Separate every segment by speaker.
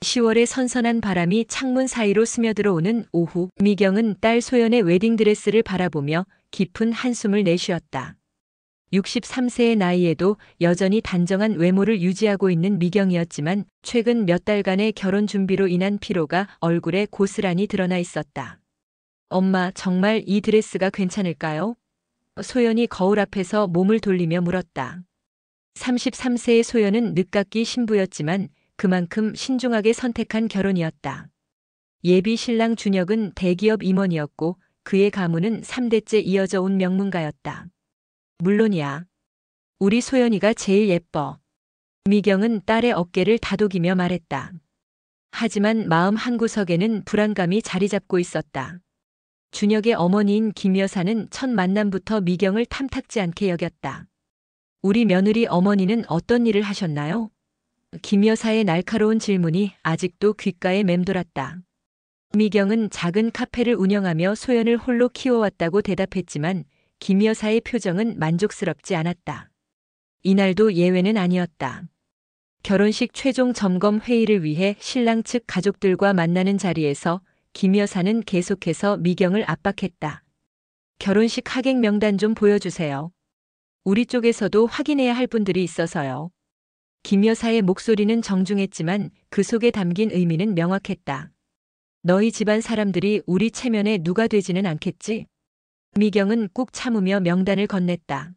Speaker 1: 10월의 선선한 바람이 창문 사이로 스며들어오는 오후, 미경은 딸 소연의 웨딩드레스를 바라보며 깊은 한숨을 내쉬었다. 63세의 나이에도 여전히 단정한 외모를 유지하고 있는 미경이었지만 최근 몇 달간의 결혼 준비로 인한 피로가 얼굴에 고스란히 드러나 있었다. 엄마, 정말 이 드레스가 괜찮을까요? 소연이 거울 앞에서 몸을 돌리며 물었다. 33세의 소연은 늦깎이 신부였지만 그만큼 신중하게 선택한 결혼이었다. 예비 신랑 준혁은 대기업 임원이었고 그의 가문은 3대째 이어져 온 명문가였다. 물론이야. 우리 소연이가 제일 예뻐. 미경은 딸의 어깨를 다독이며 말했다. 하지만 마음 한구석에는 불안감이 자리 잡고 있었다. 준혁의 어머니인 김 여사는 첫 만남부터 미경을 탐탁지 않게 여겼다. 우리 며느리 어머니는 어떤 일을 하셨나요? 김 여사의 날카로운 질문이 아직도 귓가에 맴돌았다. 미경은 작은 카페를 운영하며 소연을 홀로 키워왔다고 대답했지만 김 여사의 표정은 만족스럽지 않았다. 이날도 예외는 아니었다. 결혼식 최종 점검 회의를 위해 신랑 측 가족들과 만나는 자리에서 김 여사는 계속해서 미경을 압박했다. 결혼식 하객 명단 좀 보여주세요. 우리 쪽에서도 확인해야 할 분들이 있어서요. 김 여사의 목소리는 정중했지만 그 속에 담긴 의미는 명확했다. 너희 집안 사람들이 우리 체면에 누가 되지는 않겠지? 미경은 꾹 참으며 명단을 건넸다.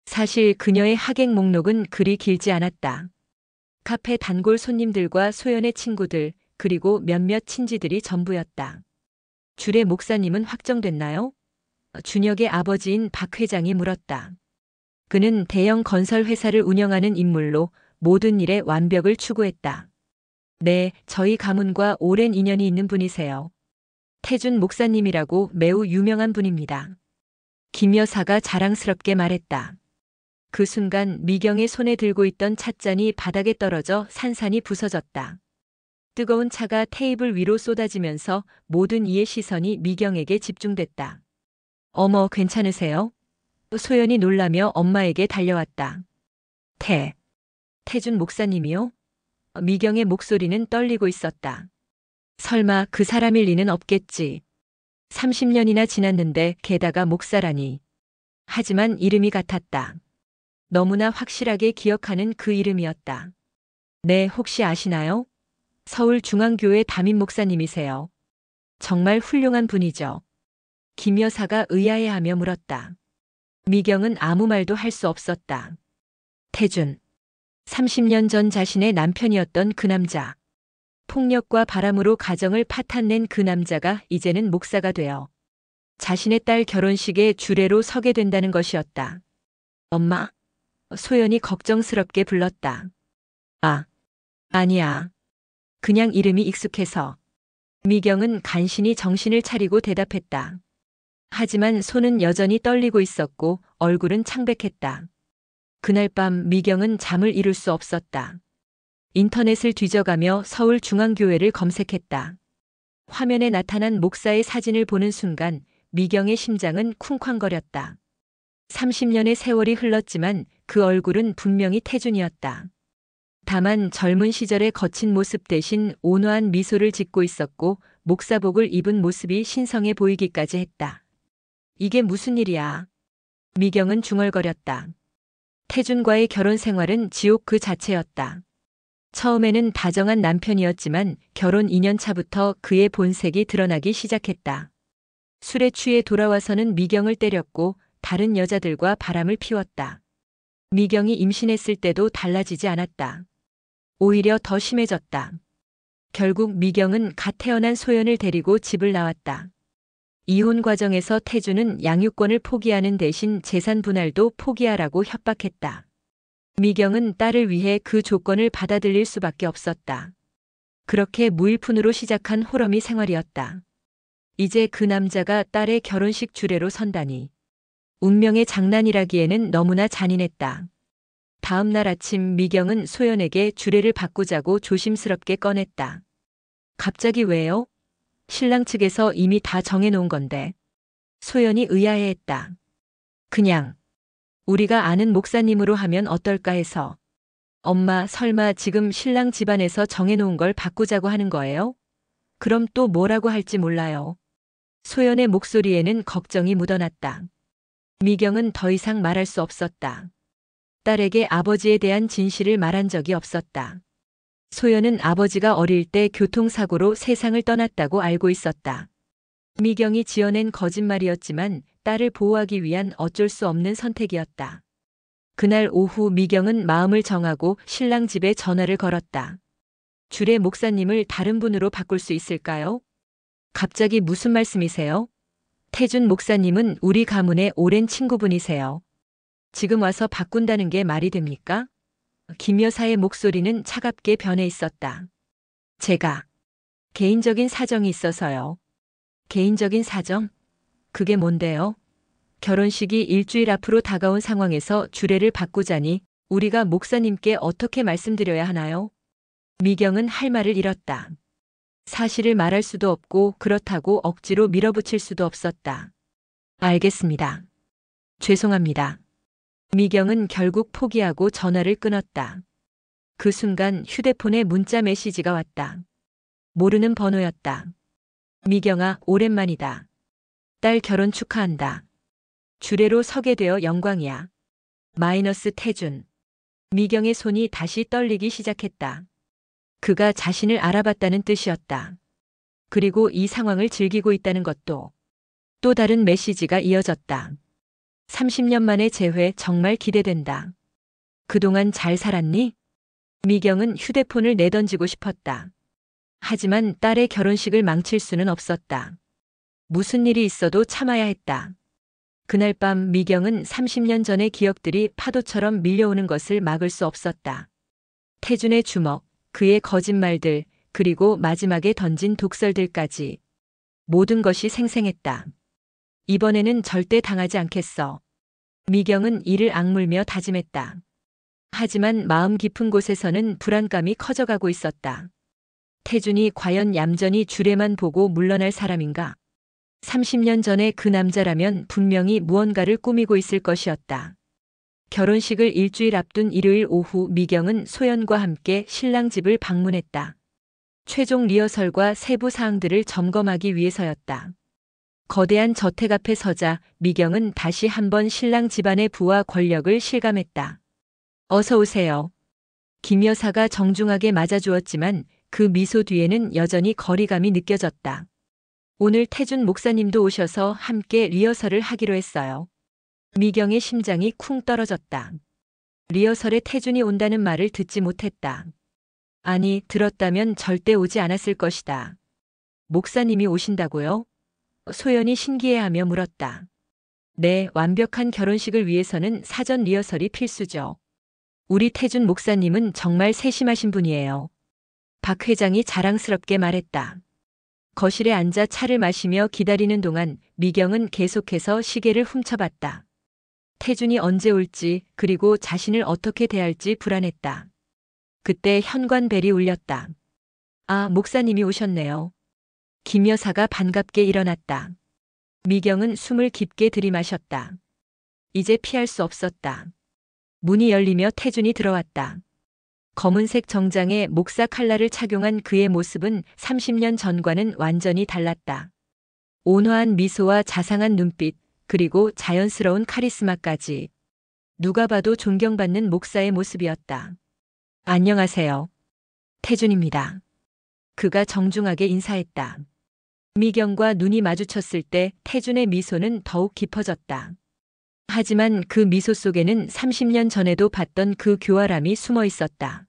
Speaker 1: 사실 그녀의 하객 목록은 그리 길지 않았다. 카페 단골 손님들과 소연의 친구들, 그리고 몇몇 친지들이 전부였다. 주례 목사님은 확정됐나요? 준혁의 아버지인 박 회장이 물었다. 그는 대형 건설 회사를 운영하는 인물로 모든 일에 완벽을 추구했다. 네, 저희 가문과 오랜 인연이 있는 분이세요. 태준 목사님이라고 매우 유명한 분입니다. 김 여사가 자랑스럽게 말했다. 그 순간 미경의 손에 들고 있던 찻잔이 바닥에 떨어져 산산이 부서졌다. 뜨거운 차가 테이블 위로 쏟아지면서 모든 이의 시선이 미경에게 집중됐다. 어머, 괜찮으세요? 소연이 놀라며 엄마에게 달려왔다. 태준 목사님이요? 미경의 목소리는 떨리고 있었다. 설마 그 사람일 리는 없겠지. 30년이나 지났는데 게다가 목사라니. 하지만 이름이 같았다. 너무나 확실하게 기억하는 그 이름이었다. 네, 혹시 아시나요? 서울중앙교회 담임 목사님이세요. 정말 훌륭한 분이죠. 김 여사가 의아해하며 물었다. 미경은 아무 말도 할 수 없었다. 태준. 30년 전 자신의 남편이었던 그 남자. 폭력과 바람으로 가정을 파탄낸 그 남자가 이제는 목사가 되어 자신의 딸 결혼식에 주례로 서게 된다는 것이었다. 엄마? 소연이 걱정스럽게 불렀다. 아니야. 그냥 이름이 익숙해서. 미경은 간신히 정신을 차리고 대답했다. 하지만 손은 여전히 떨리고 있었고 얼굴은 창백했다. 그날 밤 미경은 잠을 이룰 수 없었다. 인터넷을 뒤져가며 서울중앙교회를 검색했다. 화면에 나타난 목사의 사진을 보는 순간 미경의 심장은 쿵쾅거렸다. 30년의 세월이 흘렀지만 그 얼굴은 분명히 태준이었다. 다만 젊은 시절의 거친 모습 대신 온화한 미소를 짓고 있었고 목사복을 입은 모습이 신성해 보이기까지 했다. 이게 무슨 일이야? 미경은 중얼거렸다. 태준과의 결혼 생활은 지옥 그 자체였다. 처음에는 다정한 남편이었지만 결혼 2년 차부터 그의 본색이 드러나기 시작했다. 술에 취해 돌아와서는 미경을 때렸고 다른 여자들과 바람을 피웠다. 미경이 임신했을 때도 달라지지 않았다. 오히려 더 심해졌다. 결국 미경은 갓 태어난 소연을 데리고 집을 나왔다. 이혼 과정에서 태준은 양육권을 포기하는 대신 재산 분할도 포기하라고 협박했다. 미경은 딸을 위해 그 조건을 받아들일 수밖에 없었다. 그렇게 무일푼으로 시작한 호러미 생활이었다. 이제 그 남자가 딸의 결혼식 주례로 선다니. 운명의 장난이라기에는 너무나 잔인했다. 다음 날 아침 미경은 소연에게 주례를 바꾸자고 조심스럽게 꺼냈다. 갑자기 왜요? 신랑 측에서 이미 다 정해놓은 건데. 소연이 의아해했다. 그냥 우리가 아는 목사님으로 하면 어떨까 해서. 엄마, 설마 지금 신랑 집안에서 정해놓은 걸 바꾸자고 하는 거예요? 그럼 또 뭐라고 할지 몰라요. 소연의 목소리에는 걱정이 묻어났다. 미경은 더 이상 말할 수 없었다. 딸에게 아버지에 대한 진실을 말한 적이 없었다. 소연은 아버지가 어릴 때 교통사고로 세상을 떠났다고 알고 있었다. 미경이 지어낸 거짓말이었지만 딸을 보호하기 위한 어쩔 수 없는 선택이었다. 그날 오후 미경은 마음을 정하고 신랑 집에 전화를 걸었다. 주례 목사님을 다른 분으로 바꿀 수 있을까요? 갑자기 무슨 말씀이세요? 태준 목사님은 우리 가문의 오랜 친구분이세요. 지금 와서 바꾼다는 게 말이 됩니까? 김 여사의 목소리는 차갑게 변해 있었다. 제가 개인적인 사정이 있어서요. 개인적인 사정? 그게 뭔데요? 결혼식이 일주일 앞으로 다가온 상황에서 주례를 바꾸자니 우리가 목사님께 어떻게 말씀드려야 하나요? 미경은 할 말을 잃었다. 사실을 말할 수도 없고 그렇다고 억지로 밀어붙일 수도 없었다. 알겠습니다. 죄송합니다. 미경은 결국 포기하고 전화를 끊었다. 그 순간 휴대폰에 문자 메시지가 왔다. 모르는 번호였다. 미경아, 오랜만이다. 딸 결혼 축하한다. 주례로 서게 되어 영광이야. 마이너스 태준. 미경의 손이 다시 떨리기 시작했다. 그가 자신을 알아봤다는 뜻이었다. 그리고 이 상황을 즐기고 있다는 것도. 또 다른 메시지가 이어졌다. 30년 만의 재회 정말 기대된다. 그동안 잘 살았니? 미경은 휴대폰을 내던지고 싶었다. 하지만 딸의 결혼식을 망칠 수는 없었다. 무슨 일이 있어도 참아야 했다. 그날 밤 미경은 30년 전의 기억들이 파도처럼 밀려오는 것을 막을 수 없었다. 태준의 주먹, 그의 거짓말들, 그리고 마지막에 던진 독설들까지. 모든 것이 생생했다. 이번에는 절대 당하지 않겠어. 미경은 이를 악물며 다짐했다. 하지만 마음 깊은 곳에서는 불안감이 커져가고 있었다. 태준이 과연 얌전히 주례만 보고 물러날 사람인가? 30년 전에 그 남자라면 분명히 무언가를 꾸미고 있을 것이었다. 결혼식을 일주일 앞둔 일요일 오후 미경은 소연과 함께 신랑 집을 방문했다. 최종 리허설과 세부 사항들을 점검하기 위해서였다. 거대한 저택 앞에 서자 미경은 다시 한번 신랑 집안의 부와 권력을 실감했다. 어서 오세요. 김 여사가 정중하게 맞아주었지만 그 미소 뒤에는 여전히 거리감이 느껴졌다. 오늘 태준 목사님도 오셔서 함께 리허설을 하기로 했어요. 미경의 심장이 쿵 떨어졌다. 리허설에 태준이 온다는 말을 듣지 못했다. 아니, 들었다면 절대 오지 않았을 것이다. 목사님이 오신다고요? 소연이 신기해하며 물었다. 네, 완벽한 결혼식을 위해서는 사전 리허설이 필수죠. 우리 태준 목사님은 정말 세심하신 분이에요. 박 회장이 자랑스럽게 말했다. 거실에 앉아 차를 마시며 기다리는 동안 미경은 계속해서 시계를 훔쳐봤다. 태준이 언제 올지 그리고 자신을 어떻게 대할지 불안했다. 그때 현관벨이 울렸다. 아, 목사님이 오셨네요. 김 여사가 반갑게 일어났다. 미경은 숨을 깊게 들이마셨다. 이제 피할 수 없었다. 문이 열리며 태준이 들어왔다. 검은색 정장에 목사 칼라를 착용한 그의 모습은 30년 전과는 완전히 달랐다. 온화한 미소와 자상한 눈빛, 그리고 자연스러운 카리스마까지. 누가 봐도 존경받는 목사의 모습이었다. 안녕하세요. 태준입니다. 그가 정중하게 인사했다. 미경과 눈이 마주쳤을 때 태준의 미소는 더욱 깊어졌다. 하지만 그 미소 속에는 30년 전에도 봤던 그 교활함이 숨어 있었다.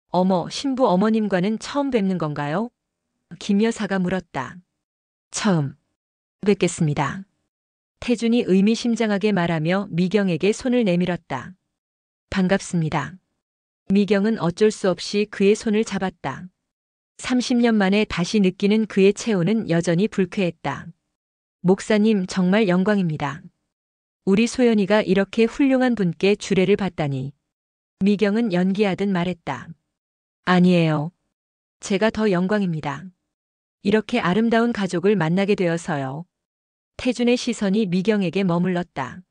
Speaker 1: 어머, 신부 어머님과는 처음 뵙는 건가요? 김 여사가 물었다. 처음 뵙겠습니다. 태준이 의미심장하게 말하며 미경에게 손을 내밀었다. 반갑습니다. 미경은 어쩔 수 없이 그의 손을 잡았다. 30년 만에 다시 느끼는 그의 체온은 여전히 불쾌했다. 목사님, 정말 영광입니다. 우리 소연이가 이렇게 훌륭한 분께 주례를 받다니. 미경은 연기하듯 말했다. 아니에요. 제가 더 영광입니다. 이렇게 아름다운 가족을 만나게 되어서요. 태준의 시선이 미경에게 머물렀다.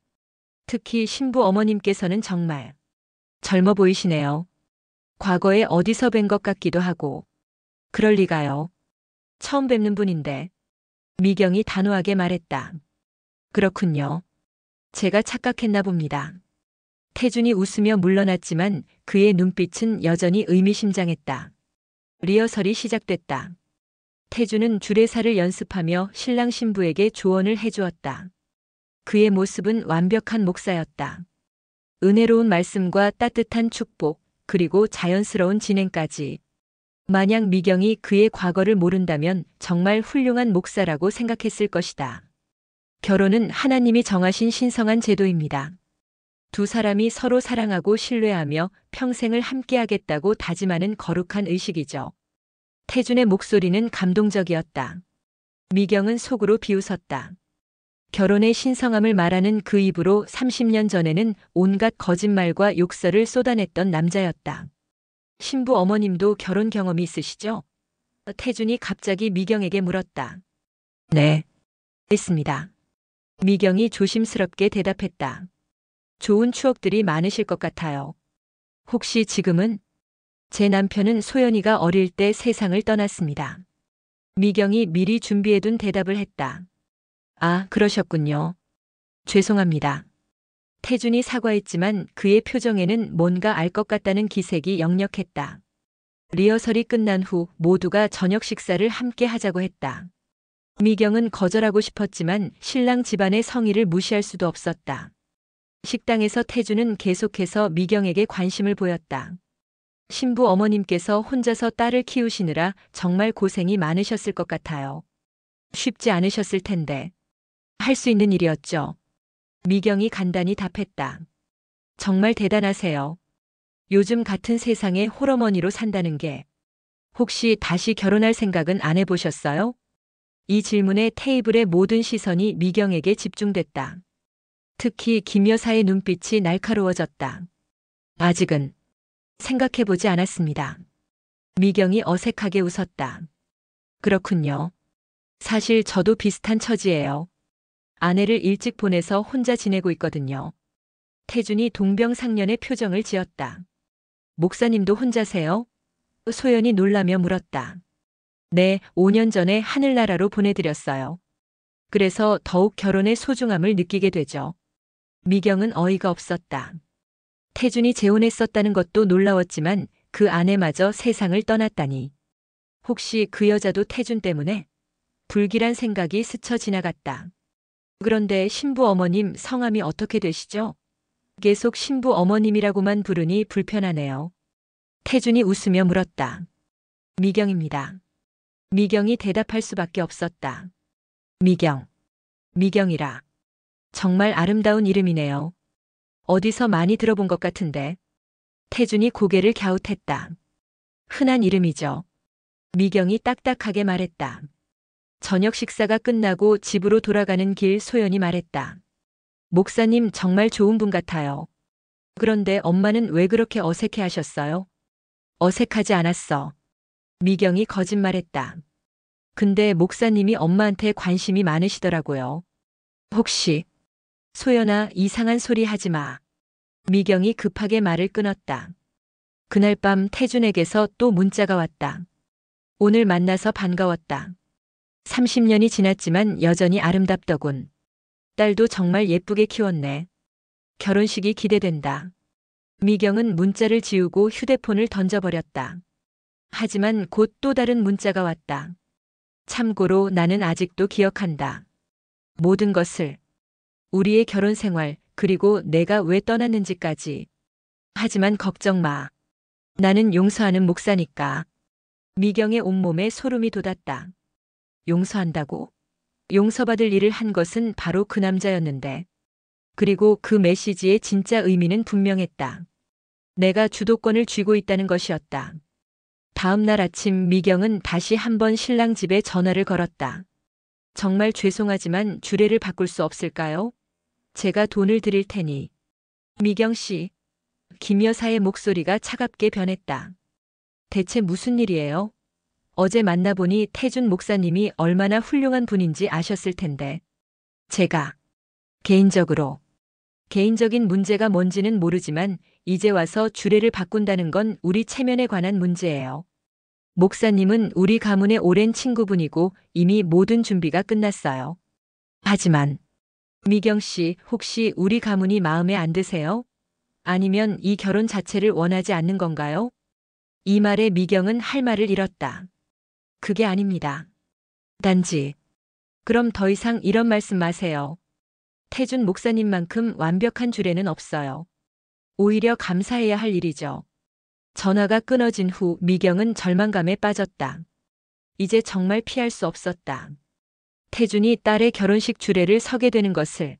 Speaker 1: 특히 신부 어머님께서는 정말 젊어 보이시네요. 과거에 어디서 뵌 것 같기도 하고. 그럴 리가요. 처음 뵙는 분인데. 미경이 단호하게 말했다. 그렇군요. 제가 착각했나 봅니다. 태준이 웃으며 물러났지만 그의 눈빛은 여전히 의미심장했다. 리허설이 시작됐다. 태준은 주례사를 연습하며 신랑 신부에게 조언을 해주었다. 그의 모습은 완벽한 목사였다. 은혜로운 말씀과 따뜻한 축복, 그리고 자연스러운 진행까지. 만약 미경이 그의 과거를 모른다면 정말 훌륭한 목사라고 생각했을 것이다. 결혼은 하나님이 정하신 신성한 제도입니다. 두 사람이 서로 사랑하고 신뢰하며 평생을 함께하겠다고 다짐하는 거룩한 의식이죠. 태준의 목소리는 감동적이었다. 미경은 속으로 비웃었다. 결혼의 신성함을 말하는 그 입으로 30년 전에는 온갖 거짓말과 욕설을 쏟아냈던 남자였다. 신부 어머님도 결혼 경험이 있으시죠? 태준이 갑자기 미경에게 물었다. 네, 있습니다. 미경이 조심스럽게 대답했다. 좋은 추억들이 많으실 것 같아요. 혹시 지금은? 제 남편은 소연이가 어릴 때 세상을 떠났습니다. 미경이 미리 준비해둔 대답을 했다. 아, 그러셨군요. 죄송합니다. 태준이 사과했지만 그의 표정에는 뭔가 알 것 같다는 기색이 역력했다. 리허설이 끝난 후 모두가 저녁 식사를 함께 하자고 했다. 미경은 거절하고 싶었지만 신랑 집안의 성의를 무시할 수도 없었다. 식당에서 태준은 계속해서 미경에게 관심을 보였다. 신부 어머님께서 혼자서 딸을 키우시느라 정말 고생이 많으셨을 것 같아요. 쉽지 않으셨을 텐데. 할 수 있는 일이었죠. 미경이 간단히 답했다. 정말 대단하세요. 요즘 같은 세상에 홀어머니로 산다는 게. 혹시 다시 결혼할 생각은 안 해보셨어요? 이 질문에 테이블의 모든 시선이 미경에게 집중됐다. 특히 김 여사의 눈빛이 날카로워졌다. 아직은 생각해보지 않았습니다. 미경이 어색하게 웃었다. 그렇군요. 사실 저도 비슷한 처지예요. 아내를 일찍 보내서 혼자 지내고 있거든요. 태준이 동병상련의 표정을 지었다. 목사님도 혼자세요? 소연이 놀라며 물었다. 네, 5년 전에 하늘나라로 보내드렸어요. 그래서 더욱 결혼의 소중함을 느끼게 되죠. 미경은 어이가 없었다. 태준이 재혼했었다는 것도 놀라웠지만 그 아내마저 세상을 떠났다니. 혹시 그 여자도 태준 때문에? 불길한 생각이 스쳐 지나갔다. 그런데 신부 어머님 성함이 어떻게 되시죠? 계속 신부 어머님이라고만 부르니 불편하네요. 태준이 웃으며 물었다. 미경입니다. 미경이 대답할 수밖에 없었다. 미경. 미경이라. 정말 아름다운 이름이네요. 어디서 많이 들어본 것 같은데. 태준이 고개를 갸웃했다. 흔한 이름이죠. 미경이 딱딱하게 말했다. 저녁 식사가 끝나고 집으로 돌아가는 길 소연이 말했다. 목사님 정말 좋은 분 같아요. 그런데 엄마는 왜 그렇게 어색해 하셨어요? 어색하지 않았어. 미경이 거짓말했다. 근데 목사님이 엄마한테 관심이 많으시더라고요. 혹시 소연아 이상한 소리 하지 마. 미경이 급하게 말을 끊었다. 그날 밤 태준에게서 또 문자가 왔다. 오늘 만나서 반가웠다. 30년이 지났지만 여전히 아름답더군. 딸도 정말 예쁘게 키웠네. 결혼식이 기대된다. 미경은 문자를 지우고 휴대폰을 던져버렸다. 하지만 곧 또 다른 문자가 왔다. 참고로 나는 아직도 기억한다. 모든 것을. 우리의 결혼 생활, 그리고 내가 왜 떠났는지까지. 하지만 걱정 마. 나는 용서하는 목사니까. 미경의 온몸에 소름이 돋았다. 용서한다고? 용서받을 일을 한 것은 바로 그 남자였는데. 그리고 그 메시지의 진짜 의미는 분명했다. 내가 주도권을 쥐고 있다는 것이었다. 다음 날 아침 미경은 다시 한번 신랑 집에 전화를 걸었다. 정말 죄송하지만 주례를 바꿀 수 없을까요? 제가 돈을 드릴 테니. 미경 씨. 김 여사의 목소리가 차갑게 변했다. 대체 무슨 일이에요? 어제 만나보니 태준 목사님이 얼마나 훌륭한 분인지 아셨을 텐데. 제가 개인적으로 개인적인 문제가 뭔지는 모르지만 이제 와서 주례를 바꾼다는 건 우리 체면에 관한 문제예요. 목사님은 우리 가문의 오랜 친구분이고 이미 모든 준비가 끝났어요. 하지만 미경 씨, 혹시 우리 가문이 마음에 안 드세요? 아니면 이 결혼 자체를 원하지 않는 건가요? 이 말에 미경은 할 말을 잃었다. 그게 아닙니다. 단지. 그럼 더 이상 이런 말씀 마세요. 태준 목사님만큼 완벽한 주례는 없어요. 오히려 감사해야 할 일이죠. 전화가 끊어진 후 미경은 절망감에 빠졌다. 이제 정말 피할 수 없었다. 태준이 딸의 결혼식 주례를 서게 되는 것을.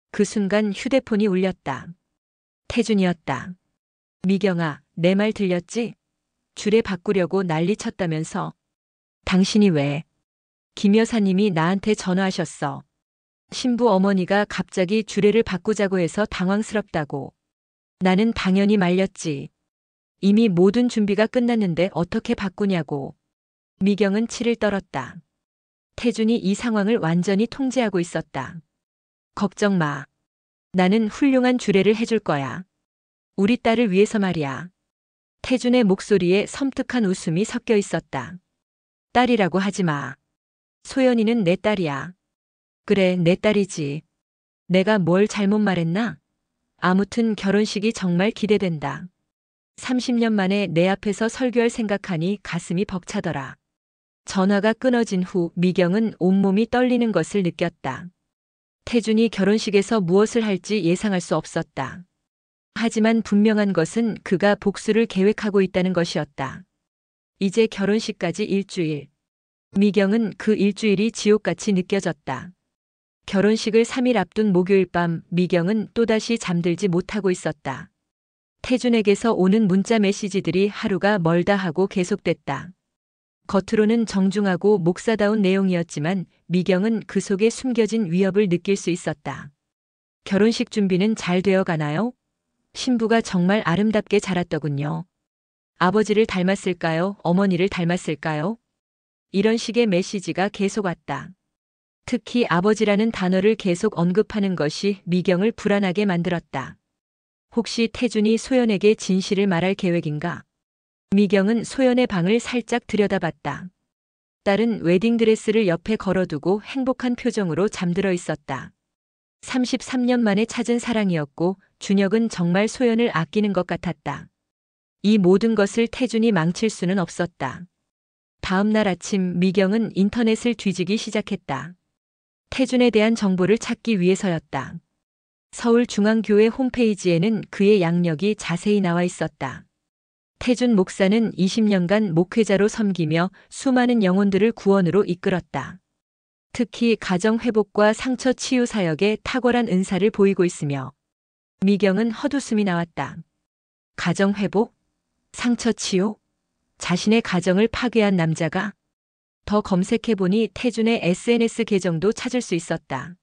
Speaker 1: 그 순간 휴대폰이 울렸다. 태준이었다. 미경아, 내 말 들렸지? 주례 바꾸려고 난리쳤다면서. 당신이 왜? 김 여사님이 나한테 전화하셨어. 신부 어머니가 갑자기 주례를 바꾸자고 해서 당황스럽다고. 나는 당연히 말렸지. 이미 모든 준비가 끝났는데 어떻게 바꾸냐고. 미경은 치를 떨었다. 태준이 이 상황을 완전히 통제하고 있었다. 걱정 마. 나는 훌륭한 주례를 해줄 거야. 우리 딸을 위해서 말이야. 태준의 목소리에 섬뜩한 웃음이 섞여 있었다. 딸이라고 하지 마. 소연이는 내 딸이야. 그래, 내 딸이지. 내가 뭘 잘못 말했나? 아무튼 결혼식이 정말 기대된다. 30년 만에 내 앞에서 설교할 생각하니 가슴이 벅차더라. 전화가 끊어진 후 미경은 온몸이 떨리는 것을 느꼈다. 태준이 결혼식에서 무엇을 할지 예상할 수 없었다. 하지만 분명한 것은 그가 복수를 계획하고 있다는 것이었다. 이제 결혼식까지 일주일. 미경은 그 일주일이 지옥같이 느껴졌다. 결혼식을 3일 앞둔 목요일 밤 미경은 또다시 잠들지 못하고 있었다. 태준에게서 오는 문자 메시지들이 하루가 멀다 하고 계속됐다. 겉으로는 정중하고 목사다운 내용이었지만 미경은 그 속에 숨겨진 위협을 느낄 수 있었다. 결혼식 준비는 잘 되어 가나요? 신부가 정말 아름답게 자랐더군요. 아버지를 닮았을까요? 어머니를 닮았을까요? 이런 식의 메시지가 계속 왔다. 특히 아버지라는 단어를 계속 언급하는 것이 미경을 불안하게 만들었다. 혹시 태준이 소연에게 진실을 말할 계획인가? 미경은 소연의 방을 살짝 들여다봤다. 딸은 웨딩드레스를 옆에 걸어두고 행복한 표정으로 잠들어 있었다. 33년 만에 찾은 사랑이었고 준혁은 정말 소연을 아끼는 것 같았다. 이 모든 것을 태준이 망칠 수는 없었다. 다음 날 아침 미경은 인터넷을 뒤지기 시작했다. 태준에 대한 정보를 찾기 위해서였다. 서울중앙교회 홈페이지에는 그의 양력이 자세히 나와 있었다. 태준 목사는 20년간 목회자로 섬기며 수많은 영혼들을 구원으로 이끌었다. 특히 가정회복과 상처 치유 사역에 탁월한 은사를 보이고 있으며 미경은 헛웃음이 나왔다. 가정회복? 상처 치유? 자신의 가정을 파괴한 남자가? 더 검색해보니 태준의 SNS 계정도 찾을 수 있었다.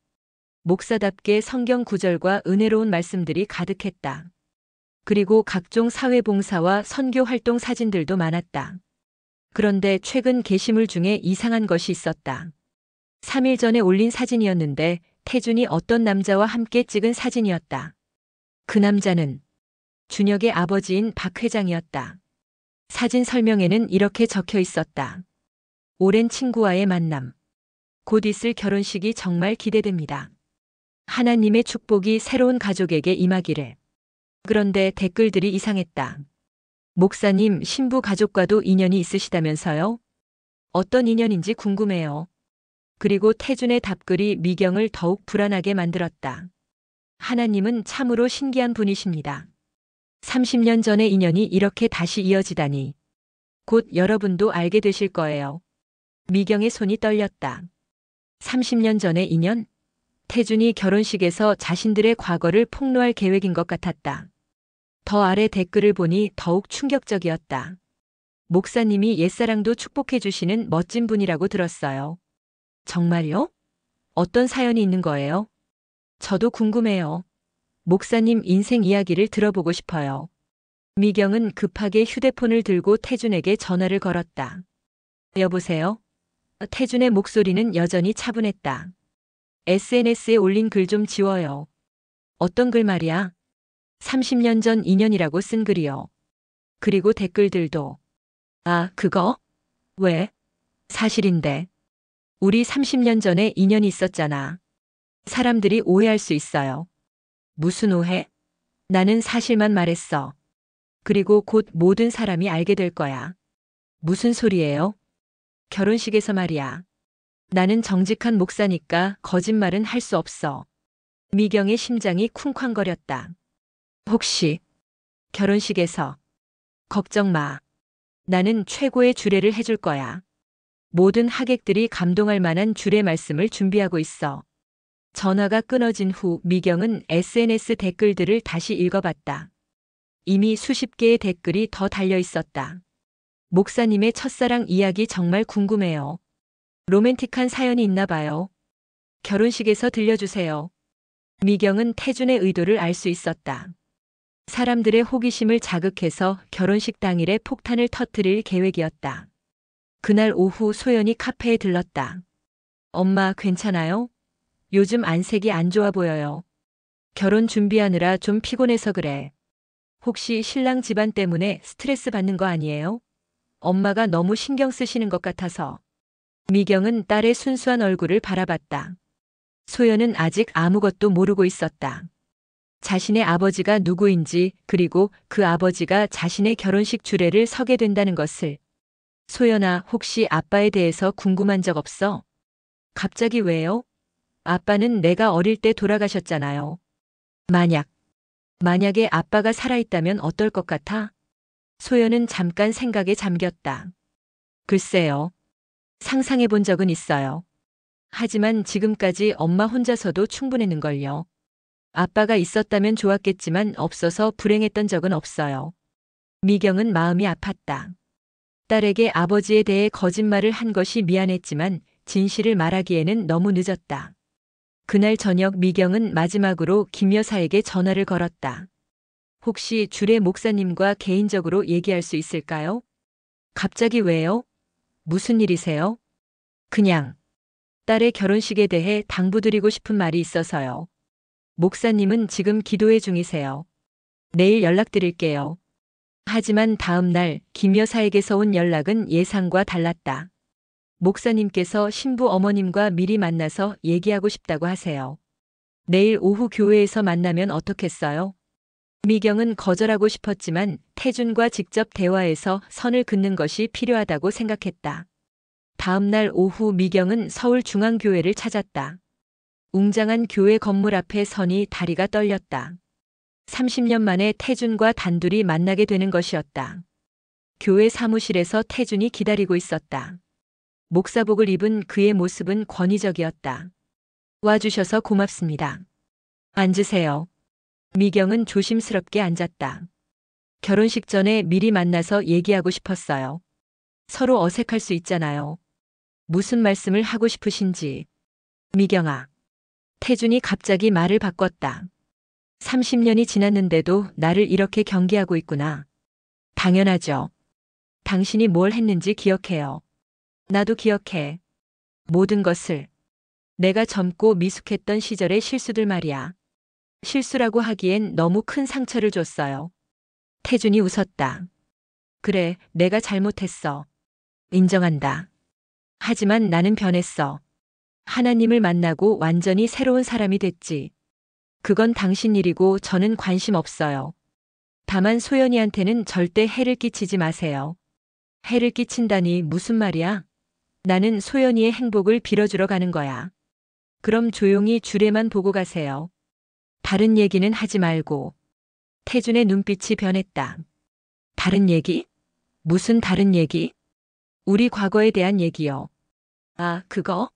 Speaker 1: 목사답게 성경 구절과 은혜로운 말씀들이 가득했다. 그리고 각종 사회봉사와 선교 활동 사진들도 많았다. 그런데 최근 게시물 중에 이상한 것이 있었다. 3일 전에 올린 사진이었는데 태준이 어떤 남자와 함께 찍은 사진이었다. 그 남자는 준혁의 아버지인 박 회장이었다. 사진 설명에는 이렇게 적혀 있었다. 오랜 친구와의 만남. 곧 있을 결혼식이 정말 기대됩니다. 하나님의 축복이 새로운 가족에게 임하기를. 그런데 댓글들이 이상했다. 목사님, 신부 가족과도 인연이 있으시다면서요? 어떤 인연인지 궁금해요. 그리고 태준의 답글이 미경을 더욱 불안하게 만들었다. 하나님은 참으로 신기한 분이십니다. 30년 전의 인연이 이렇게 다시 이어지다니. 곧 여러분도 알게 되실 거예요. 미경의 손이 떨렸다. 30년 전의 인연? 태준이 결혼식에서 자신들의 과거를 폭로할 계획인 것 같았다. 더 아래 댓글을 보니 더욱 충격적이었다. 목사님이 옛사랑도 축복해 주시는 멋진 분이라고 들었어요. 정말요? 어떤 사연이 있는 거예요? 저도 궁금해요. 목사님 인생 이야기를 들어보고 싶어요. 미경은 급하게 휴대폰을 들고 태준에게 전화를 걸었다. 여보세요? 태준의 목소리는 여전히 차분했다. SNS에 올린 글 좀 지워요. 어떤 글 말이야? 30년 전 인연이라고 쓴 글이요. 그리고 댓글들도. 아, 그거? 왜? 사실인데. 우리 30년 전에 인연이 있었잖아. 사람들이 오해할 수 있어요. 무슨 오해? 나는 사실만 말했어. 그리고 곧 모든 사람이 알게 될 거야. 무슨 소리예요? 결혼식에서 말이야. 나는 정직한 목사니까 거짓말은 할 수 없어. 미경의 심장이 쿵쾅거렸다. 혹시 결혼식에서 걱정 마. 나는 최고의 주례를 해줄 거야. 모든 하객들이 감동할 만한 주례 말씀을 준비하고 있어. 전화가 끊어진 후 미경은 SNS 댓글들을 다시 읽어봤다. 이미 수십 개의 댓글이 더 달려 있었다. 목사님의 첫사랑 이야기 정말 궁금해요. 로맨틱한 사연이 있나 봐요. 결혼식에서 들려주세요. 미경은 태준의 의도를 알 수 있었다. 사람들의 호기심을 자극해서 결혼식 당일에 폭탄을 터뜨릴 계획이었다. 그날 오후 소연이 카페에 들렀다. 엄마 괜찮아요? 요즘 안색이 안 좋아 보여요. 결혼 준비하느라 좀 피곤해서 그래. 혹시 신랑 집안 때문에 스트레스 받는 거 아니에요? 엄마가 너무 신경 쓰시는 것 같아서. 미경은 딸의 순수한 얼굴을 바라봤다. 소연은 아직 아무것도 모르고 있었다. 자신의 아버지가 누구인지 그리고 그 아버지가 자신의 결혼식 주례를 서게 된다는 것을. 소연아, 혹시 아빠에 대해서 궁금한 적 없어? 갑자기 왜요? 아빠는 내가 어릴 때 돌아가셨잖아요. 만약에 아빠가 살아있다면 어떨 것 같아? 소연은 잠깐 생각에 잠겼다. 글쎄요. 상상해 본 적은 있어요. 하지만 지금까지 엄마 혼자서도 충분했는걸요. 아빠가 있었다면 좋았겠지만 없어서 불행했던 적은 없어요. 미경은 마음이 아팠다. 딸에게 아버지에 대해 거짓말을 한 것이 미안했지만 진실을 말하기에는 너무 늦었다. 그날 저녁 미경은 마지막으로 김 여사에게 전화를 걸었다. 혹시 주례 목사님과 개인적으로 얘기할 수 있을까요? 갑자기 왜요? 무슨 일이세요? 그냥 딸의 결혼식에 대해 당부드리고 싶은 말이 있어서요. 목사님은 지금 기도회 중이세요. 내일 연락드릴게요. 하지만 다음 날 김 여사에게서 온 연락은 예상과 달랐다. 목사님께서 신부 어머님과 미리 만나서 얘기하고 싶다고 하세요. 내일 오후 교회에서 만나면 어떻겠어요? 미경은 거절하고 싶었지만 태준과 직접 대화해서 선을 긋는 것이 필요하다고 생각했다. 다음 날 오후 미경은 서울중앙교회를 찾았다. 웅장한 교회 건물 앞에 서니 다리가 떨렸다. 30년 만에 태준과 단둘이 만나게 되는 것이었다. 교회 사무실에서 태준이 기다리고 있었다. 목사복을 입은 그의 모습은 권위적이었다. 와주셔서 고맙습니다. 앉으세요. 미경은 조심스럽게 앉았다. 결혼식 전에 미리 만나서 얘기하고 싶었어요. 서로 어색할 수 있잖아요. 무슨 말씀을 하고 싶으신지. 미경아. 태준이 갑자기 말을 바꿨다. 30년이 지났는데도 나를 이렇게 경계하고 있구나. 당연하죠. 당신이 뭘 했는지 기억해요. 나도 기억해. 모든 것을. 내가 젊고 미숙했던 시절의 실수들 말이야. 실수라고 하기엔 너무 큰 상처를 줬어요. 태준이 웃었다. 그래, 내가 잘못했어. 인정한다. 하지만 나는 변했어. 하나님을 만나고 완전히 새로운 사람이 됐지. 그건 당신 일이고 저는 관심 없어요. 다만 소연이한테는 절대 해를 끼치지 마세요. 해를 끼친다니 무슨 말이야? 나는 소연이의 행복을 빌어주러 가는 거야. 그럼 조용히 주례만 보고 가세요. 다른 얘기는 하지 말고. 태준의 눈빛이 변했다. 다른 얘기? 무슨 다른 얘기? 우리 과거에 대한 얘기요. 아, 그거?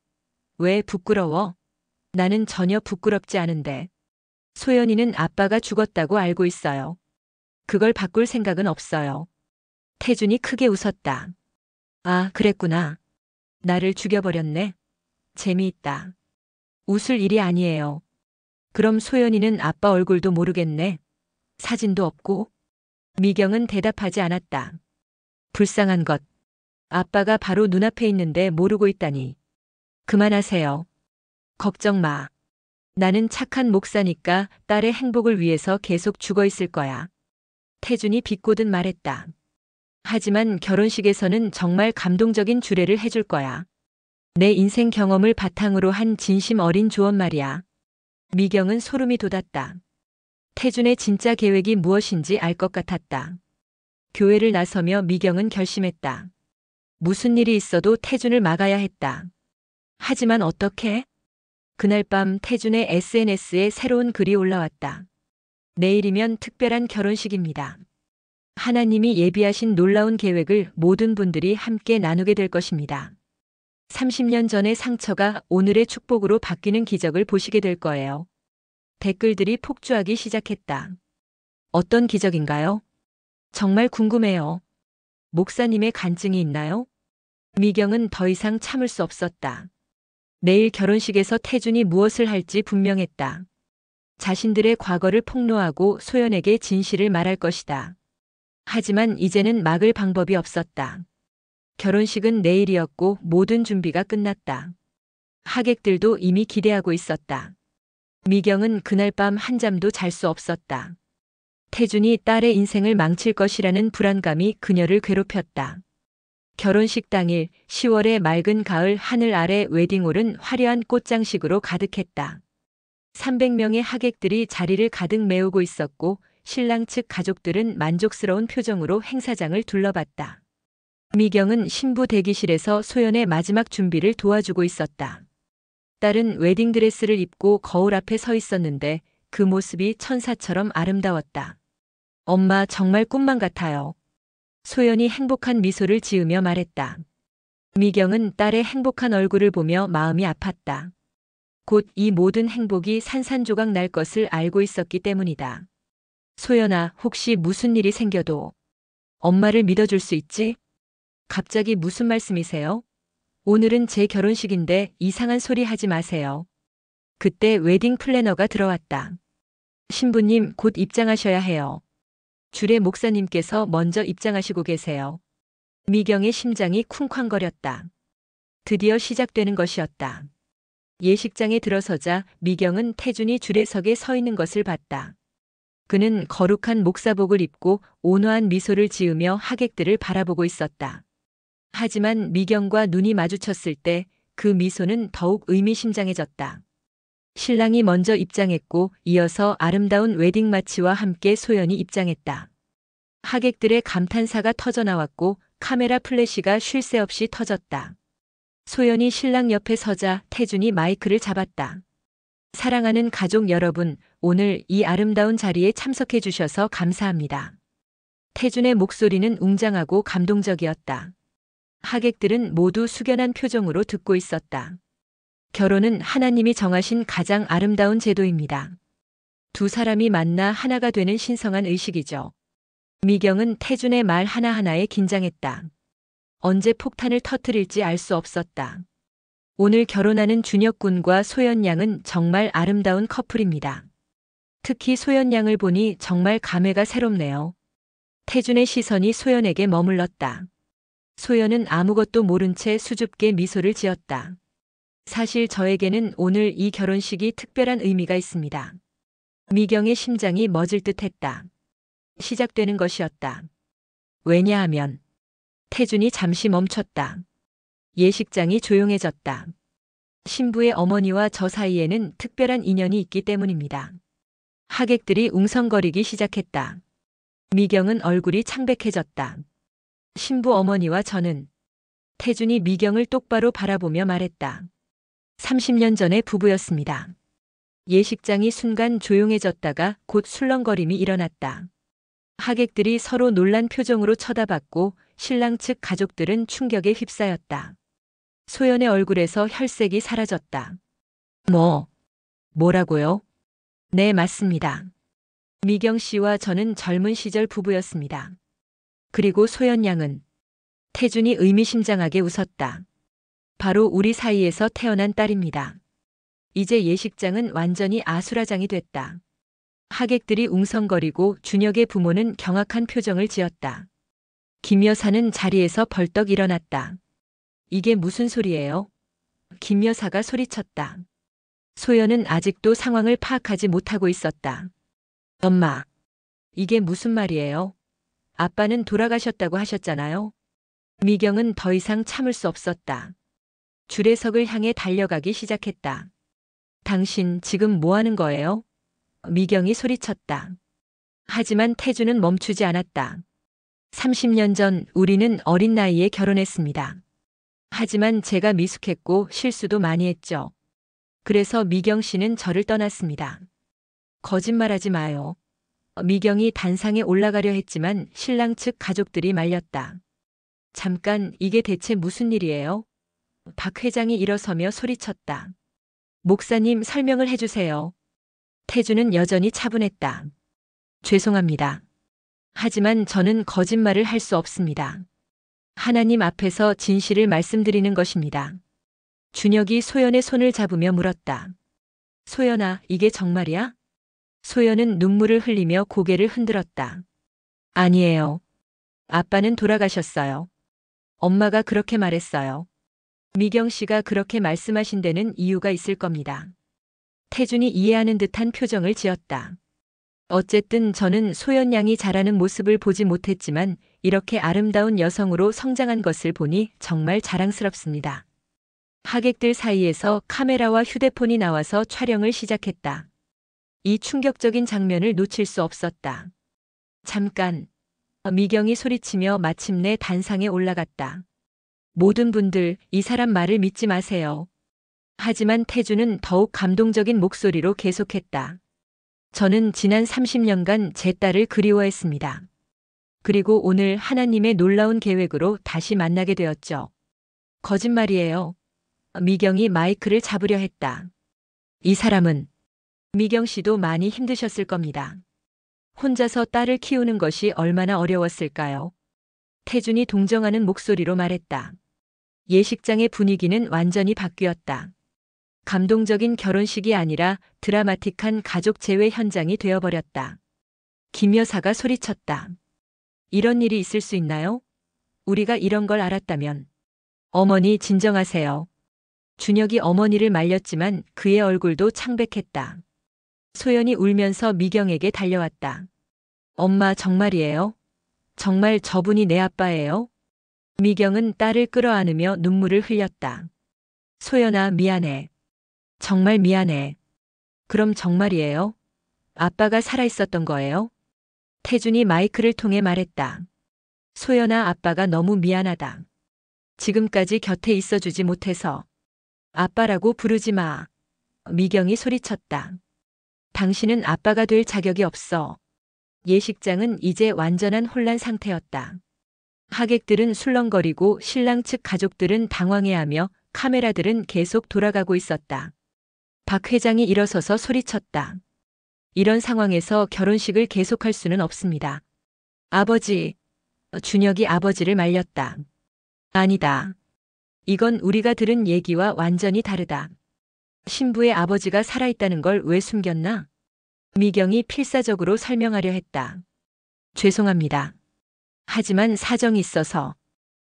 Speaker 1: 왜 부끄러워? 나는 전혀 부끄럽지 않은데. 소연이는 아빠가 죽었다고 알고 있어요. 그걸 바꿀 생각은 없어요. 태준이 크게 웃었다. 아, 그랬구나. 나를 죽여버렸네. 재미있다. 웃을 일이 아니에요. 그럼 소연이는 아빠 얼굴도 모르겠네. 사진도 없고. 미경은 대답하지 않았다. 불쌍한 것. 아빠가 바로 눈앞에 있는데 모르고 있다니. 그만하세요. 걱정 마. 나는 착한 목사니까 딸의 행복을 위해서 계속 죽어 있을 거야. 태준이 비꼬듯 말했다. 하지만 결혼식에서는 정말 감동적인 주례를 해줄 거야. 내 인생 경험을 바탕으로 한 진심 어린 조언 말이야. 미경은 소름이 돋았다. 태준의 진짜 계획이 무엇인지 알 것 같았다. 교회를 나서며 미경은 결심했다. 무슨 일이 있어도 태준을 막아야 했다. 하지만 어떻게? 그날 밤 태준의 SNS에 새로운 글이 올라왔다. 내일이면 특별한 결혼식입니다. 하나님이 예비하신 놀라운 계획을 모든 분들이 함께 나누게 될 것입니다. 30년 전의 상처가 오늘의 축복으로 바뀌는 기적을 보시게 될 거예요. 댓글들이 폭주하기 시작했다. 어떤 기적인가요? 정말 궁금해요. 목사님의 간증이 있나요? 미경은 더 이상 참을 수 없었다. 내일 결혼식에서 태준이 무엇을 할지 분명했다. 자신들의 과거를 폭로하고 소연에게 진실을 말할 것이다. 하지만 이제는 막을 방법이 없었다. 결혼식은 내일이었고 모든 준비가 끝났다. 하객들도 이미 기대하고 있었다. 미경은 그날 밤 한잠도 잘 수 없었다. 태준이 딸의 인생을 망칠 것이라는 불안감이 그녀를 괴롭혔다. 결혼식 당일 10월의 맑은 가을 하늘 아래 웨딩홀은 화려한 꽃장식으로 가득했다. 300명의 하객들이 자리를 가득 메우고 있었고 신랑 측 가족들은 만족스러운 표정으로 행사장을 둘러봤다. 미경은 신부 대기실에서 소연의 마지막 준비를 도와주고 있었다. 딸은 웨딩드레스를 입고 거울 앞에 서 있었는데 그 모습이 천사처럼 아름다웠다. 엄마 정말 꿈만 같아요. 소연이 행복한 미소를 지으며 말했다. 미경은 딸의 행복한 얼굴을 보며 마음이 아팠다. 곧 이 모든 행복이 산산조각 날 것을 알고 있었기 때문이다. 소연아, 혹시 무슨 일이 생겨도 엄마를 믿어줄 수 있지? 갑자기 무슨 말씀이세요? 오늘은 제 결혼식인데 이상한 소리 하지 마세요. 그때 웨딩 플래너가 들어왔다. 신부님, 곧 입장하셔야 해요. 주례 목사님께서 먼저 입장하시고 계세요. 미경의 심장이 쿵쾅거렸다. 드디어 시작되는 것이었다. 예식장에 들어서자 미경은 태준이 주례석에 서 있는 것을 봤다. 그는 거룩한 목사복을 입고 온화한 미소를 지으며 하객들을 바라보고 있었다. 하지만 미경과 눈이 마주쳤을 때 그 미소는 더욱 의미심장해졌다. 신랑이 먼저 입장했고 이어서 아름다운 웨딩 마치와 함께 소연이 입장했다. 하객들의 감탄사가 터져나왔고 카메라 플래시가 쉴 새 없이 터졌다. 소연이 신랑 옆에 서자 태준이 마이크를 잡았다. 사랑하는 가족 여러분, 오늘 이 아름다운 자리에 참석해 주셔서 감사합니다. 태준의 목소리는 웅장하고 감동적이었다. 하객들은 모두 숙연한 표정으로 듣고 있었다. 결혼은 하나님이 정하신 가장 아름다운 제도입니다. 두 사람이 만나 하나가 되는 신성한 의식이죠. 미경은 태준의 말 하나하나에 긴장했다. 언제 폭탄을 터뜨릴지 알 수 없었다. 오늘 결혼하는 준혁 군과 소연 양은 정말 아름다운 커플입니다. 특히 소연 양을 보니 정말 감회가 새롭네요. 태준의 시선이 소연에게 머물렀다. 소연은 아무것도 모른 채 수줍게 미소를 지었다. 사실 저에게는 오늘 이 결혼식이 특별한 의미가 있습니다. 미경의 심장이 멎을 듯했다. 시작되는 것이었다. 왜냐하면 태준이 잠시 멈췄다. 예식장이 조용해졌다. 신부의 어머니와 저 사이에는 특별한 인연이 있기 때문입니다. 하객들이 웅성거리기 시작했다. 미경은 얼굴이 창백해졌다. 신부 어머니와 저는 태준이 미경을 똑바로 바라보며 말했다. 30년 전의 부부였습니다. 예식장이 순간 조용해졌다가 곧 술렁거림이 일어났다. 하객들이 서로 놀란 표정으로 쳐다봤고 신랑 측 가족들은 충격에 휩싸였다. 소연의 얼굴에서 혈색이 사라졌다. 뭐라고요? 네, 맞습니다. 미경 씨와 저는 젊은 시절 부부였습니다. 그리고 소연 양은 태준이 의미심장하게 웃었다. 바로 우리 사이에서 태어난 딸입니다. 이제 예식장은 완전히 아수라장이 됐다. 하객들이 웅성거리고 준혁의 부모는 경악한 표정을 지었다. 김 여사는 자리에서 벌떡 일어났다. 이게 무슨 소리예요? 김 여사가 소리쳤다. 소연은 아직도 상황을 파악하지 못하고 있었다. 엄마, 이게 무슨 말이에요? 아빠는 돌아가셨다고 하셨잖아요. 미경은 더 이상 참을 수 없었다. 주례석을 향해 달려가기 시작했다. 당신 지금 뭐 하는 거예요? 미경이 소리쳤다. 하지만 태주는 멈추지 않았다. 30년 전 우리는 어린 나이에 결혼했습니다. 하지만 제가 미숙했고 실수도 많이 했죠. 그래서 미경 씨는 저를 떠났습니다. 거짓말하지 마요. 미경이 단상에 올라가려 했지만 신랑 측 가족들이 말렸다. 잠깐, 이게 대체 무슨 일이에요? 박 회장이 일어서며 소리쳤다. 목사님, 설명을 해주세요. 태주는 여전히 차분했다. 죄송합니다. 하지만 저는 거짓말을 할 수 없습니다. 하나님 앞에서 진실을 말씀드리는 것입니다. 준혁이 소연의 손을 잡으며 물었다. 소연아, 이게 정말이야? 소연은 눈물을 흘리며 고개를 흔들었다. 아니에요. 아빠는 돌아가셨어요. 엄마가 그렇게 말했어요. 미경 씨가 그렇게 말씀하신 데는 이유가 있을 겁니다. 태준이 이해하는 듯한 표정을 지었다. 어쨌든 저는 소연 양이 자라는 모습을 보지 못했지만 이렇게 아름다운 여성으로 성장한 것을 보니 정말 자랑스럽습니다. 하객들 사이에서 카메라와 휴대폰이 나와서 촬영을 시작했다. 이 충격적인 장면을 놓칠 수 없었다. 잠깐, 미경이 소리치며 마침내 단상에 올라갔다. 모든 분들, 이 사람 말을 믿지 마세요. 하지만 태주는 더욱 감동적인 목소리로 계속했다. 저는 지난 30년간 제 딸을 그리워했습니다. 그리고 오늘 하나님의 놀라운 계획으로 다시 만나게 되었죠. 거짓말이에요. 미경이 마이크를 잡으려 했다. 이 사람은 미경 씨도 많이 힘드셨을 겁니다. 혼자서 딸을 키우는 것이 얼마나 어려웠을까요? 태준이 동정하는 목소리로 말했다. 예식장의 분위기는 완전히 바뀌었다. 감동적인 결혼식이 아니라 드라마틱한 가족 재회 현장이 되어버렸다. 김 여사가 소리쳤다. 이런 일이 있을 수 있나요? 우리가 이런 걸 알았다면. 어머니, 진정하세요. 준혁이 어머니를 말렸지만 그의 얼굴도 창백했다. 소연이 울면서 미경에게 달려왔다. 엄마, 정말이에요? 정말 저분이 내 아빠예요? 미경은 딸을 끌어안으며 눈물을 흘렸다. 소연아, 미안해. 정말 미안해. 그럼 정말이에요? 아빠가 살아있었던 거예요? 태준이 마이크를 통해 말했다. 소연아, 아빠가 너무 미안하다. 지금까지 곁에 있어주지 못해서. 아빠라고 부르지 마. 미경이 소리쳤다. 당신은 아빠가 될 자격이 없어. 예식장은 이제 완전한 혼란 상태였다. 하객들은 술렁거리고 신랑 측 가족들은 당황해하며 카메라들은 계속 돌아가고 있었다. 박 회장이 일어서서 소리쳤다. 이런 상황에서 결혼식을 계속할 수는 없습니다. 아버지, 준혁이 아버지를 말렸다. 아니다. 이건 우리가 들은 얘기와 완전히 다르다. 신부의 아버지가 살아있다는 걸 왜 숨겼나? 미경이 필사적으로 설명하려 했다. 죄송합니다. 하지만 사정이 있어서.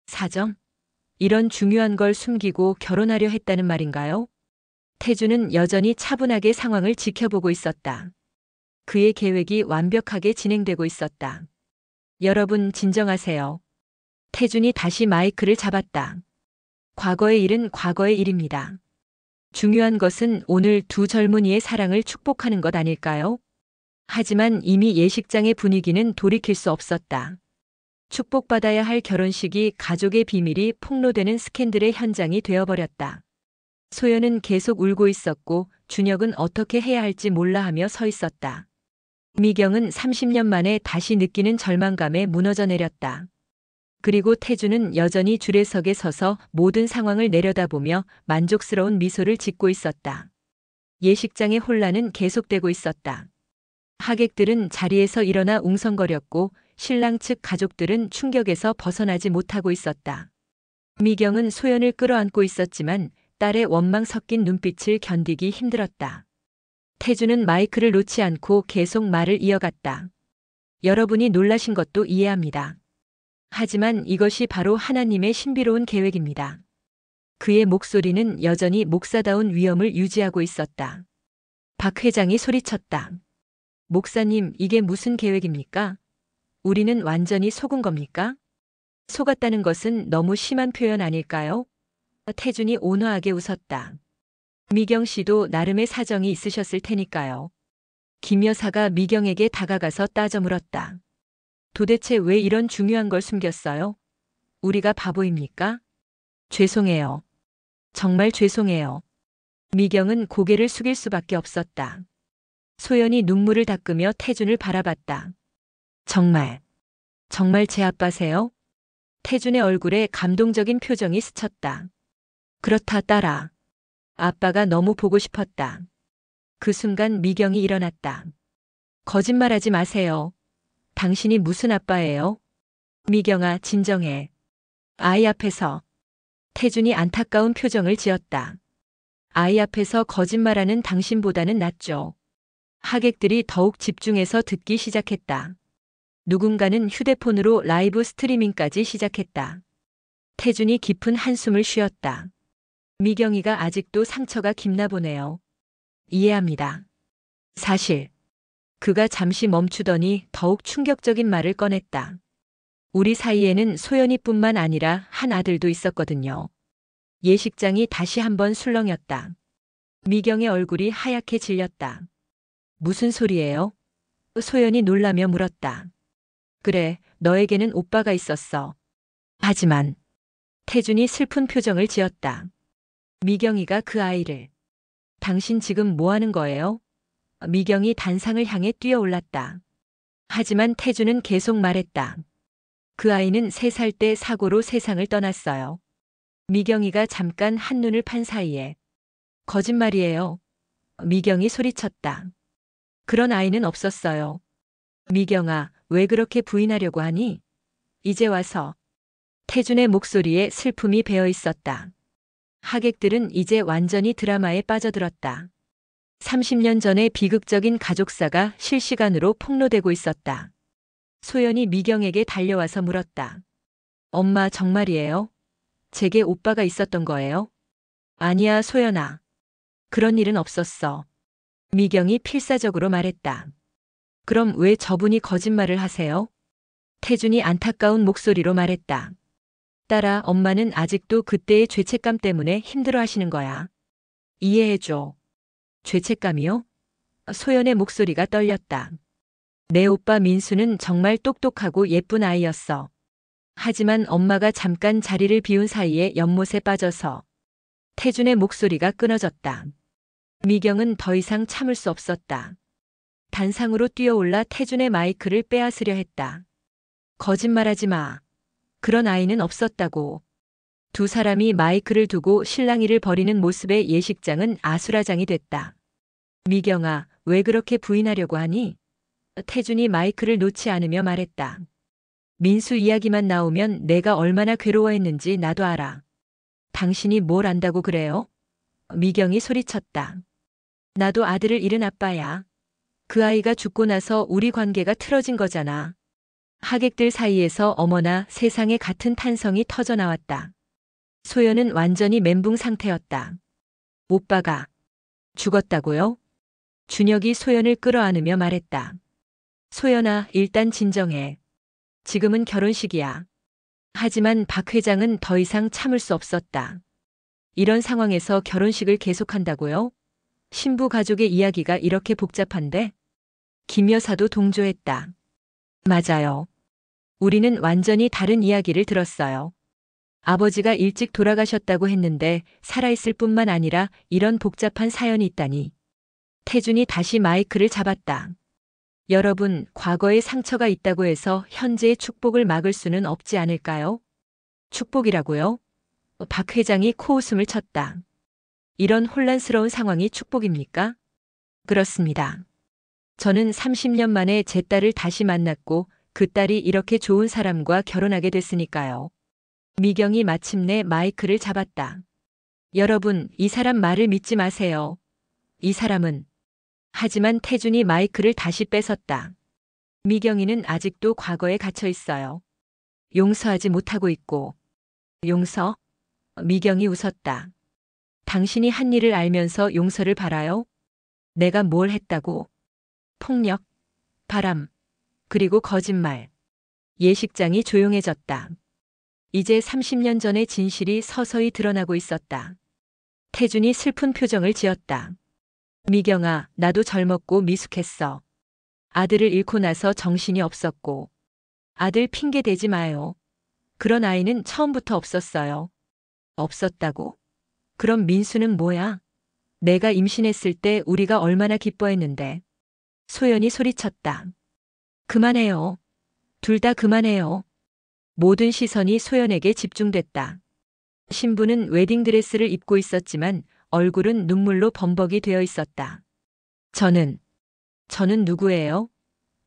Speaker 1: 사정? 이런 중요한 걸 숨기고 결혼하려 했다는 말인가요? 태주는 여전히 차분하게 상황을 지켜보고 있었다. 그의 계획이 완벽하게 진행되고 있었다. 여러분, 진정하세요. 태준이 다시 마이크를 잡았다. 과거의 일은 과거의 일입니다. 중요한 것은 오늘 두 젊은이의 사랑을 축복하는 것 아닐까요? 하지만 이미 예식장의 분위기는 돌이킬 수 없었다. 축복받아야 할 결혼식이 가족의 비밀이 폭로되는 스캔들의 현장이 되어버렸다. 소연은 계속 울고 있었고 준혁은 어떻게 해야 할지 몰라 하며 서 있었다. 미경은 30년 만에 다시 느끼는 절망감에 무너져 내렸다. 그리고 태주는 여전히 주례석에 서서 모든 상황을 내려다보며 만족스러운 미소를 짓고 있었다. 예식장의 혼란은 계속되고 있었다. 하객들은 자리에서 일어나 웅성거렸고 신랑 측 가족들은 충격에서 벗어나지 못하고 있었다. 미경은 소연을 끌어안고 있었지만 딸의 원망 섞인 눈빛을 견디기 힘들었다. 태주는 마이크를 놓지 않고 계속 말을 이어갔다. 여러분이 놀라신 것도 이해합니다. 하지만 이것이 바로 하나님의 신비로운 계획입니다. 그의 목소리는 여전히 목사다운 위엄을 유지하고 있었다. 박 회장이 소리쳤다. 목사님, 이게 무슨 계획입니까? 우리는 완전히 속은 겁니까? 속았다는 것은 너무 심한 표현 아닐까요? 태준이 온화하게 웃었다. 미경 씨도 나름의 사정이 있으셨을 테니까요. 김 여사가 미경에게 다가가서 따져 물었다. 도대체 왜 이런 중요한 걸 숨겼어요? 우리가 바보입니까? 죄송해요. 정말 죄송해요. 미경은 고개를 숙일 수밖에 없었다. 소연이 눈물을 닦으며 태준을 바라봤다. 정말 제 아빠세요? 태준의 얼굴에 감동적인 표정이 스쳤다. 그렇다, 딸아. 아빠가 너무 보고 싶었다. 그 순간 미경이 일어났다. 거짓말하지 마세요. 당신이 무슨 아빠예요? 미경아, 진정해. 아이 앞에서. 태준이 안타까운 표정을 지었다. 아이 앞에서 거짓말하는 당신보다는 낫죠. 하객들이 더욱 집중해서 듣기 시작했다. 누군가는 휴대폰으로 라이브 스트리밍까지 시작했다. 태준이 깊은 한숨을 쉬었다. 미경이가 아직도 상처가 깊나 보네요. 이해합니다. 사실. 그가 잠시 멈추더니 더욱 충격적인 말을 꺼냈다. 우리 사이에는 소연이뿐만 아니라 한 아들도 있었거든요. 예식장이 다시 한번 술렁였다. 미경의 얼굴이 하얗게 질렸다. 무슨 소리예요? 소연이 놀라며 물었다. 그래, 너에게는 오빠가 있었어. 하지만 태준이 슬픈 표정을 지었다. 미경이가 그 아이를. 당신 지금 뭐 하는 거예요? 미경이 단상을 향해 뛰어올랐다. 하지만 태준은 계속 말했다. 그 아이는 3살 때 사고로 세상을 떠났어요. 미경이가 잠깐 한눈을 판 사이에. 거짓말이에요. 미경이 소리쳤다. 그런 아이는 없었어요. 미경아, 왜 그렇게 부인하려고 하니? 이제 와서. 태준의 목소리에 슬픔이 배어 있었다. 하객들은 이제 완전히 드라마에 빠져들었다. 30년 전의 비극적인 가족사가 실시간으로 폭로되고 있었다. 소연이 미경에게 달려와서 물었다. 엄마, 정말이에요? 제게 오빠가 있었던 거예요? 아니야, 소연아. 그런 일은 없었어. 미경이 필사적으로 말했다. 그럼 왜 저분이 거짓말을 하세요? 태준이 안타까운 목소리로 말했다. 딸아, 엄마는 아직도 그때의 죄책감 때문에 힘들어 하시는 거야. 이해해줘. 죄책감이요? 소연의 목소리가 떨렸다. 내 오빠 민수는 정말 똑똑하고 예쁜 아이였어. 하지만 엄마가 잠깐 자리를 비운 사이에 연못에 빠져서. 태준의 목소리가 끊어졌다. 미경은 더 이상 참을 수 없었다. 단상으로 뛰어올라 태준의 마이크를 빼앗으려 했다. 거짓말하지 마. 그런 아이는 없었다고. 두 사람이 마이크를 두고 실랑이를 벌이는 모습에 예식장은 아수라장이 됐다. 미경아, 왜 그렇게 부인하려고 하니? 태준이 마이크를 놓지 않으며 말했다. 민수 이야기만 나오면 내가 얼마나 괴로워했는지 나도 알아. 당신이 뭘 안다고 그래요? 미경이 소리쳤다. 나도 아들을 잃은 아빠야. 그 아이가 죽고 나서 우리 관계가 틀어진 거잖아. 하객들 사이에서 어머나 세상에 같은 탄성이 터져 나왔다. 소연은 완전히 멘붕 상태였다. 오빠가 죽었다고요? 준혁이 소연을 끌어안으며 말했다. 소연아, 일단 진정해. 지금은 결혼식이야. 하지만 박 회장은 더 이상 참을 수 없었다. 이런 상황에서 결혼식을 계속한다고요? 신부 가족의 이야기가 이렇게 복잡한데? 김 여사도 동조했다. 맞아요. 우리는 완전히 다른 이야기를 들었어요. 아버지가 일찍 돌아가셨다고 했는데 살아있을 뿐만 아니라 이런 복잡한 사연이 있다니. 태준이 다시 마이크를 잡았다. 여러분, 과거에 상처가 있다고 해서 현재의 축복을 막을 수는 없지 않을까요? 축복이라고요? 박 회장이 코웃음을 쳤다. 이런 혼란스러운 상황이 축복입니까? 그렇습니다. 저는 30년 만에 제 딸을 다시 만났고 그 딸이 이렇게 좋은 사람과 결혼하게 됐으니까요. 미경이 마침내 마이크를 잡았다. 여러분, 이 사람 말을 믿지 마세요. 이 사람은. 하지만 태준이 마이크를 다시 뺏었다. 미경이는 아직도 과거에 갇혀 있어요. 용서하지 못하고 있고. 용서? 미경이 웃었다. 당신이 한 일을 알면서 용서를 바라요? 내가 뭘 했다고? 폭력, 바람, 그리고 거짓말. 예식장이 조용해졌다. 이제 30년 전의 진실이 서서히 드러나고 있었다. 태준이 슬픈 표정을 지었다. 미경아, 나도 젊었고 미숙했어. 아들을 잃고 나서 정신이 없었고. 아들 핑계 대지 마요. 그런 아이는 처음부터 없었어요. 없었다고? 그럼 민수는 뭐야? 내가 임신했을 때 우리가 얼마나 기뻐했는데. 소연이 소리쳤다. 그만해요. 둘 다 그만해요. 모든 시선이 소연에게 집중됐다. 신부는 웨딩드레스를 입고 있었지만 얼굴은 눈물로 범벅이 되어 있었다. 저는 누구예요?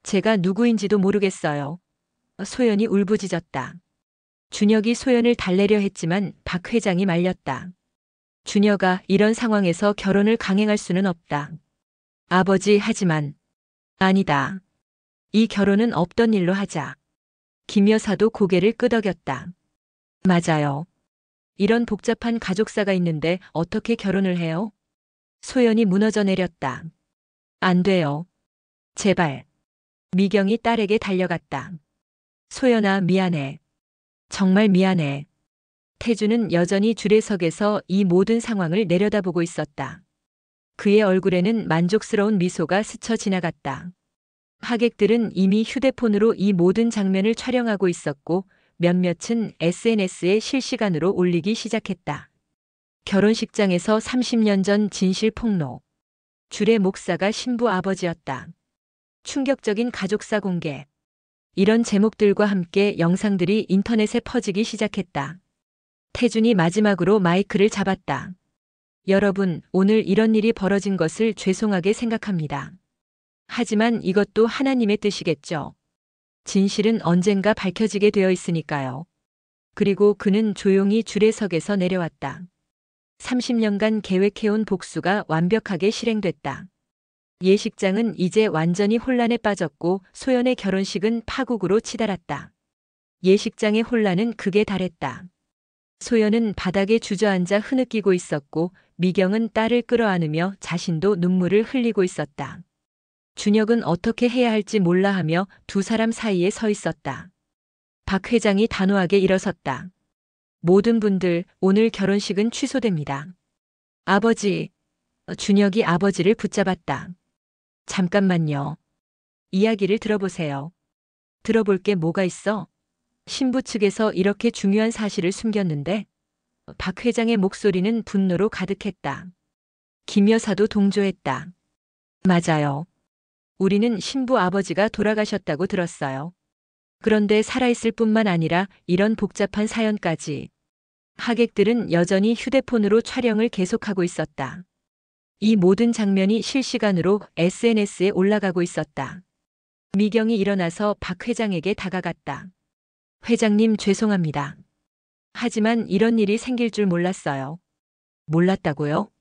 Speaker 1: 제가 누구인지도 모르겠어요. 소연이 울부짖었다. 준혁이 소연을 달래려 했지만 박 회장이 말렸다. 준혁아, 이런 상황에서 결혼을 강행할 수는 없다. 아버지, 하지만. 아니다. 이 결혼은 없던 일로 하자. 김 여사도 고개를 끄덕였다. 맞아요. 이런 복잡한 가족사가 있는데 어떻게 결혼을 해요? 소연이 무너져 내렸다. 안 돼요. 제발. 미경이 딸에게 달려갔다. 소연아, 미안해. 정말 미안해. 태주는 여전히 주례석에서 이 모든 상황을 내려다보고 있었다. 그의 얼굴에는 만족스러운 미소가 스쳐 지나갔다. 하객들은 이미 휴대폰으로 이 모든 장면을 촬영하고 있었고 몇몇은 SNS에 실시간으로 올리기 시작했다. 결혼식장에서 30년 전 진실 폭로. 주례 목사가 신부 아버지였다. 충격적인 가족사 공개. 이런 제목들과 함께 영상들이 인터넷에 퍼지기 시작했다. 태준이 마지막으로 마이크를 잡았다. 여러분, 오늘 이런 일이 벌어진 것을 죄송하게 생각합니다. 하지만 이것도 하나님의 뜻이겠죠. 진실은 언젠가 밝혀지게 되어 있으니까요. 그리고 그는 조용히 주례석에서 내려왔다. 30년간 계획해온 복수가 완벽하게 실행됐다. 예식장은 이제 완전히 혼란에 빠졌고 소연의 결혼식은 파국으로 치달았다. 예식장의 혼란은 극에 달했다. 소연은 바닥에 주저앉아 흐느끼고 있었고 미경은 딸을 끌어안으며 자신도 눈물을 흘리고 있었다. 준혁은 어떻게 해야 할지 몰라 하며 두 사람 사이에 서 있었다. 박 회장이 단호하게 일어섰다. 모든 분들, 오늘 결혼식은 취소됩니다. 아버지, 준혁이 아버지를 붙잡았다. 잠깐만요. 이야기를 들어보세요. 들어볼 게 뭐가 있어? 신부 측에서 이렇게 중요한 사실을 숨겼는데 박 회장의 목소리는 분노로 가득했다. 김 여사도 동조했다. 맞아요. 우리는 신부 아버지가 돌아가셨다고 들었어요. 그런데 살아있을 뿐만 아니라 이런 복잡한 사연까지. 하객들은 여전히 휴대폰으로 촬영을 계속하고 있었다. 이 모든 장면이 실시간으로 SNS에 올라가고 있었다. 미경이 일어나서 박 회장에게 다가갔다. 회장님, 죄송합니다. 하지만 이런 일이 생길 줄 몰랐어요. 몰랐다고요?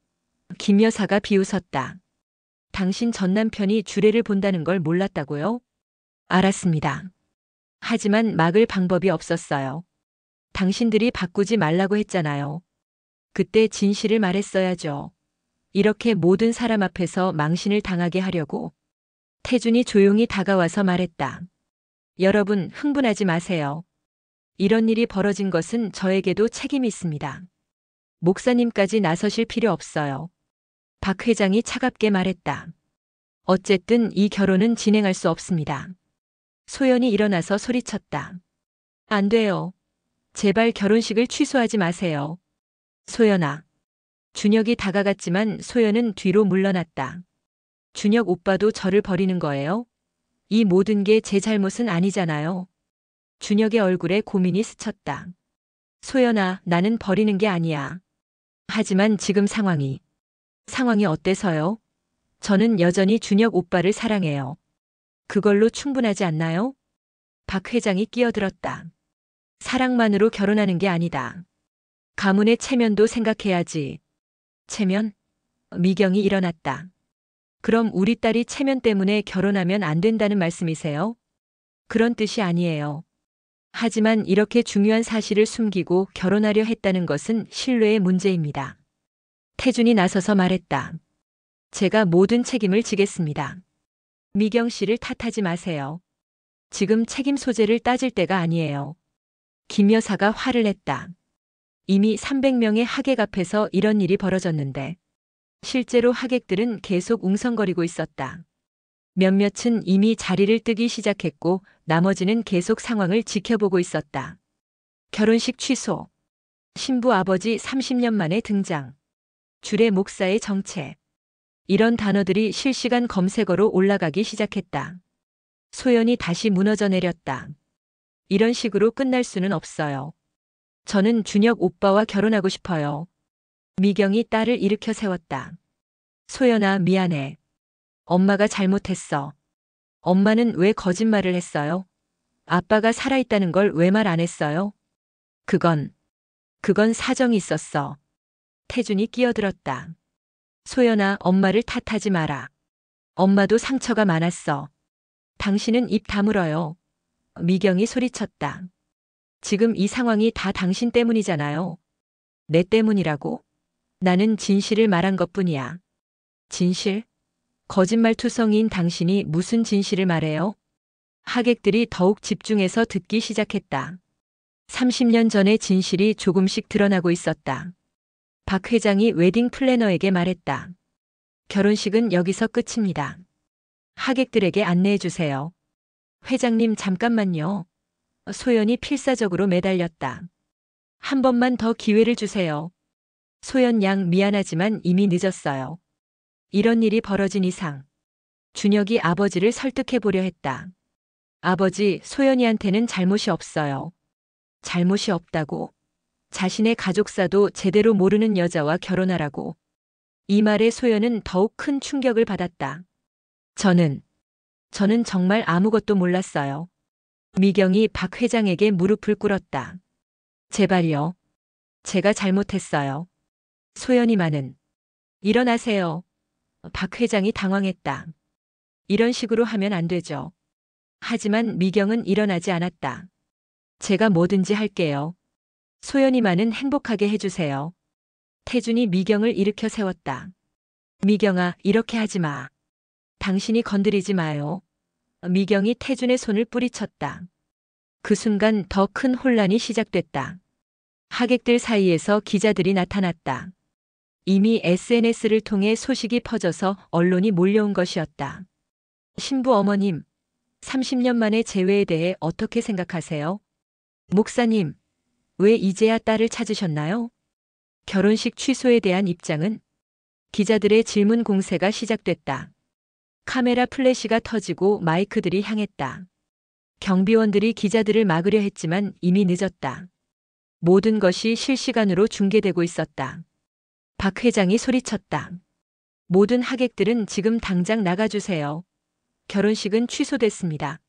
Speaker 1: 김 여사가 비웃었다. 당신 전 남편이 주례를 본다는 걸 몰랐다고요? 알았습니다. 하지만 막을 방법이 없었어요. 당신들이 바꾸지 말라고 했잖아요. 그때 진실을 말했어야죠. 이렇게 모든 사람 앞에서 망신을 당하게 하려고. 태준이 조용히 다가와서 말했다. 여러분, 흥분하지 마세요. 이런 일이 벌어진 것은 저에게도 책임이 있습니다. 목사님까지 나서실 필요 없어요. 박 회장이 차갑게 말했다. 어쨌든 이 결혼은 진행할 수 없습니다. 소연이 일어나서 소리쳤다. 안 돼요. 제발 결혼식을 취소하지 마세요. 소연아. 준혁이 다가갔지만 소연은 뒤로 물러났다. 준혁 오빠도 저를 버리는 거예요? 이 모든 게 제 잘못은 아니잖아요. 준혁의 얼굴에 고민이 스쳤다. 소연아, 나는 버리는 게 아니야. 하지만 지금 상황이 어때서요? 저는 여전히 준혁 오빠를 사랑해요. 그걸로 충분하지 않나요? 박 회장이 끼어들었다. 사랑만으로 결혼하는 게 아니다. 가문의 체면도 생각해야지. 체면? 미경이 일어났다. 그럼 우리 딸이 체면 때문에 결혼하면 안 된다는 말씀이세요? 그런 뜻이 아니에요. 하지만 이렇게 중요한 사실을 숨기고 결혼하려 했다는 것은 신뢰의 문제입니다. 태준이 나서서 말했다. 제가 모든 책임을 지겠습니다. 미경 씨를 탓하지 마세요. 지금 책임 소재를 따질 때가 아니에요. 김 여사가 화를 냈다. 이미 300명의 하객 앞에서 이런 일이 벌어졌는데 실제로 하객들은 계속 웅성거리고 있었다. 몇몇은 이미 자리를 뜨기 시작했고 나머지는 계속 상황을 지켜보고 있었다. 결혼식 취소. 신부 아버지 30년 만에 등장. 주례 목사의 정체. 이런 단어들이 실시간 검색어로 올라가기 시작했다. 소연이 다시 무너져 내렸다. 이런 식으로 끝날 수는 없어요. 저는 준혁 오빠와 결혼하고 싶어요. 미경이 딸을 일으켜 세웠다. 소연아, 미안해. 엄마가 잘못했어. 엄마는 왜 거짓말을 했어요? 아빠가 살아있다는 걸 왜 말 안 했어요? 그건 사정이 있었어. 태준이 끼어들었다. 소연아, 엄마를 탓하지 마라. 엄마도 상처가 많았어. 당신은 입 다물어요. 미경이 소리쳤다. 지금 이 상황이 다 당신 때문이잖아요. 내 때문이라고? 나는 진실을 말한 것뿐이야. 진실? 거짓말투성이인 당신이 무슨 진실을 말해요? 하객들이 더욱 집중해서 듣기 시작했다. 30년 전의 진실이 조금씩 드러나고 있었다. 박 회장이 웨딩 플래너에게 말했다. 결혼식은 여기서 끝입니다. 하객들에게 안내해 주세요. 회장님, 잠깐만요. 소연이 필사적으로 매달렸다. 한 번만 더 기회를 주세요. 소연 양, 미안하지만 이미 늦었어요. 이런 일이 벌어진 이상 준혁이 아버지를 설득해 보려 했다. 아버지, 소연이한테는 잘못이 없어요. 잘못이 없다고? 자신의 가족사도 제대로 모르는 여자와 결혼하라고. 이 말에 소연은 더욱 큰 충격을 받았다. 저는 정말 아무것도 몰랐어요. 미경이 박 회장에게 무릎을 꿇었다. 제발요. 제가 잘못했어요. 소연이만은. 일어나세요. 박 회장이 당황했다. 이런 식으로 하면 안 되죠. 하지만 미경은 일어나지 않았다. 제가 뭐든지 할게요. 소연이만은 행복하게 해주세요. 태준이 미경을 일으켜 세웠다. 미경아, 이렇게 하지 마. 당신이 건드리지 마요. 미경이 태준의 손을 뿌리쳤다. 그 순간 더 큰 혼란이 시작됐다. 하객들 사이에서 기자들이 나타났다. 이미 SNS를 통해 소식이 퍼져서 언론이 몰려온 것이었다. 신부 어머님, 30년 만의 재회에 대해 어떻게 생각하세요? 목사님, 왜 이제야 딸을 찾으셨나요? 결혼식 취소에 대한 입장은? 기자들의 질문 공세가 시작됐다. 카메라 플래시가 터지고 마이크들이 향했다. 경비원들이 기자들을 막으려 했지만 이미 늦었다. 모든 것이 실시간으로 중계되고 있었다. 박 회장이 소리쳤다. 모든 하객들은 지금 당장 나가주세요. 결혼식은 취소됐습니다.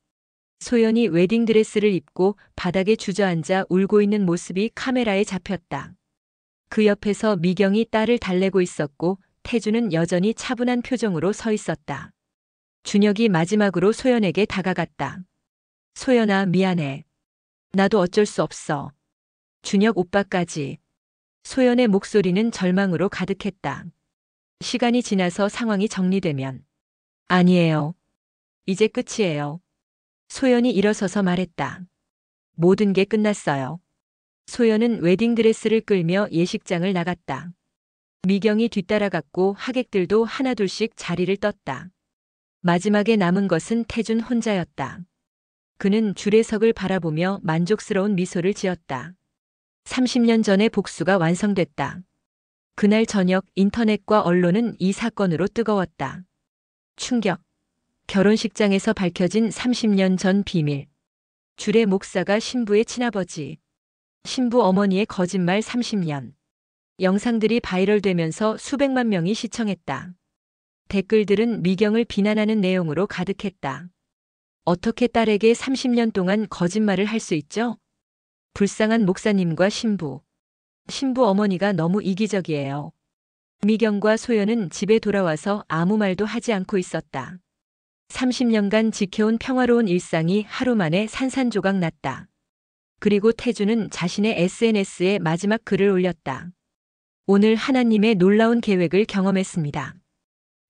Speaker 1: 소연이 웨딩드레스를 입고 바닥에 주저앉아 울고 있는 모습이 카메라에 잡혔다. 그 옆에서 미경이 딸을 달래고 있었고 태주는 여전히 차분한 표정으로 서 있었다. 준혁이 마지막으로 소연에게 다가갔다. 소연아, 미안해. 나도 어쩔 수 없어. 준혁 오빠까지. 소연의 목소리는 절망으로 가득했다. 시간이 지나서 상황이 정리되면. 아니에요. 이제 끝이에요. 소연이 일어서서 말했다. 모든 게 끝났어요. 소연은 웨딩드레스를 끌며 예식장을 나갔다. 미경이 뒤따라갔고 하객들도 하나둘씩 자리를 떴다. 마지막에 남은 것은 태준 혼자였다. 그는 주례석을 바라보며 만족스러운 미소를 지었다. 30년 전의 복수가 완성됐다. 그날 저녁 인터넷과 언론은 이 사건으로 뜨거웠다. 충격. 결혼식장에서 밝혀진 30년 전 비밀. 주례 목사가 신부의 친아버지. 신부 어머니의 거짓말 30년. 영상들이 바이럴되면서 수백만 명이 시청했다. 댓글들은 미경을 비난하는 내용으로 가득했다. 어떻게 딸에게 30년 동안 거짓말을 할 수 있죠? 불쌍한 목사님과 신부. 신부 어머니가 너무 이기적이에요. 미경과 소연은 집에 돌아와서 아무 말도 하지 않고 있었다. 30년간 지켜온 평화로운 일상이 하루 만에 산산조각 났다. 그리고 태주는 자신의 SNS에 마지막 글을 올렸다. 오늘 하나님의 놀라운 계획을 경험했습니다.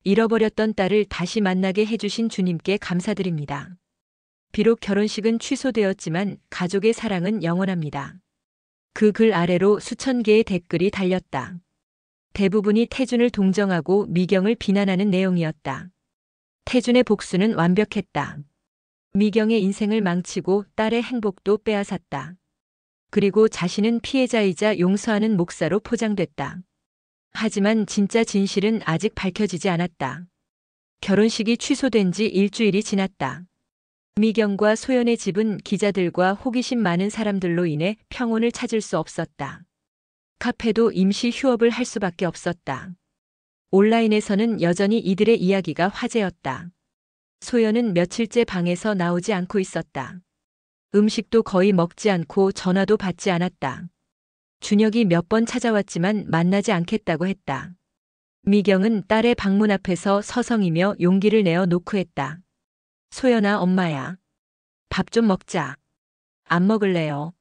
Speaker 1: 잃어버렸던 딸을 다시 만나게 해주신 주님께 감사드립니다. 비록 결혼식은 취소되었지만 가족의 사랑은 영원합니다. 그 글 아래로 수천 개의 댓글이 달렸다. 대부분이 태준을 동정하고 미경을 비난하는 내용이었다. 태준의 복수는 완벽했다. 미경의 인생을 망치고 딸의 행복도 빼앗았다. 그리고 자신은 피해자이자 용서하는 목사로 포장됐다. 하지만 진짜 진실은 아직 밝혀지지 않았다. 결혼식이 취소된 지 일주일이 지났다. 미경과 소연의 집은 기자들과 호기심 많은 사람들로 인해 평온을 찾을 수 없었다. 카페도 임시 휴업을 할 수밖에 없었다. 온라인에서는 여전히 이들의 이야기가 화제였다. 소연은 며칠째 방에서 나오지 않고 있었다. 음식도 거의 먹지 않고 전화도 받지 않았다. 준혁이 몇 번 찾아왔지만 만나지 않겠다고 했다. 미경은 딸의 방문 앞에서 서성이며 용기를 내어 노크했다. 소연아, 엄마야. 밥 좀 먹자. 안 먹을래요.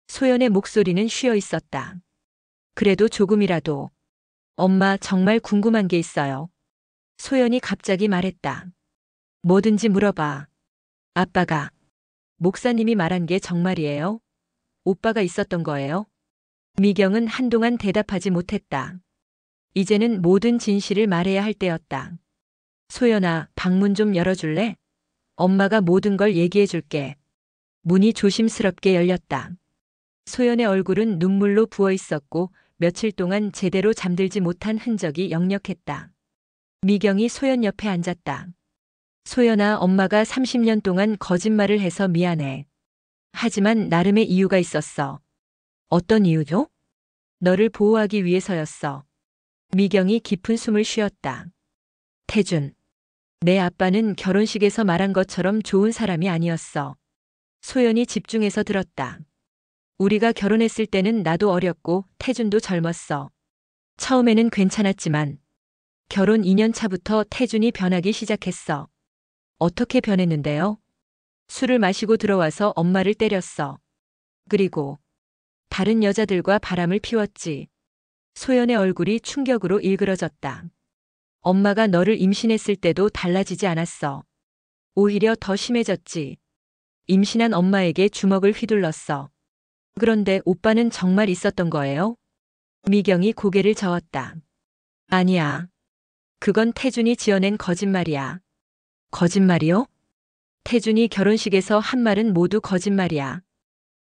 Speaker 1: 소연의 목소리는 쉬어 있었다. 그래도 조금이라도. 엄마, 정말 궁금한 게 있어요. 소연이 갑자기 말했다. 뭐든지 물어봐. 아빠가. 목사님이 말한 게 정말이에요? 오빠가 있었던 거예요? 미경은 한동안 대답하지 못했다. 이제는 모든 진실을 말해야 할 때였다. 소연아, 방문 좀 열어줄래? 엄마가 모든 걸 얘기해 줄게. 문이 조심스럽게 열렸다. 소연의 얼굴은 눈물로 부어 있었고 며칠 동안 제대로 잠들지 못한 흔적이 역력했다. 미경이 소연 옆에 앉았다. 소연아, 엄마가 30년 동안 거짓말을 해서 미안해. 하지만 나름의 이유가 있었어. 어떤 이유죠? 너를 보호하기 위해서였어. 미경이 깊은 숨을 쉬었다. 태준. 내 아빠는 결혼식에서 말한 것처럼 좋은 사람이 아니었어. 소연이 집중해서 들었다. 우리가 결혼했을 때는 나도 어렸고 태준도 젊었어. 처음에는 괜찮았지만 결혼 2년 차부터 태준이 변하기 시작했어. 어떻게 변했는데요? 술을 마시고 들어와서 엄마를 때렸어. 그리고 다른 여자들과 바람을 피웠지. 소연의 얼굴이 충격으로 일그러졌다. 엄마가 너를 임신했을 때도 달라지지 않았어. 오히려 더 심해졌지. 임신한 엄마에게 주먹을 휘둘렀어. 그런데 오빠는 정말 있었던 거예요? 미경이 고개를 저었다. 아니야. 그건 태준이 지어낸 거짓말이야. 거짓말이요? 태준이 결혼식에서 한 말은 모두 거짓말이야.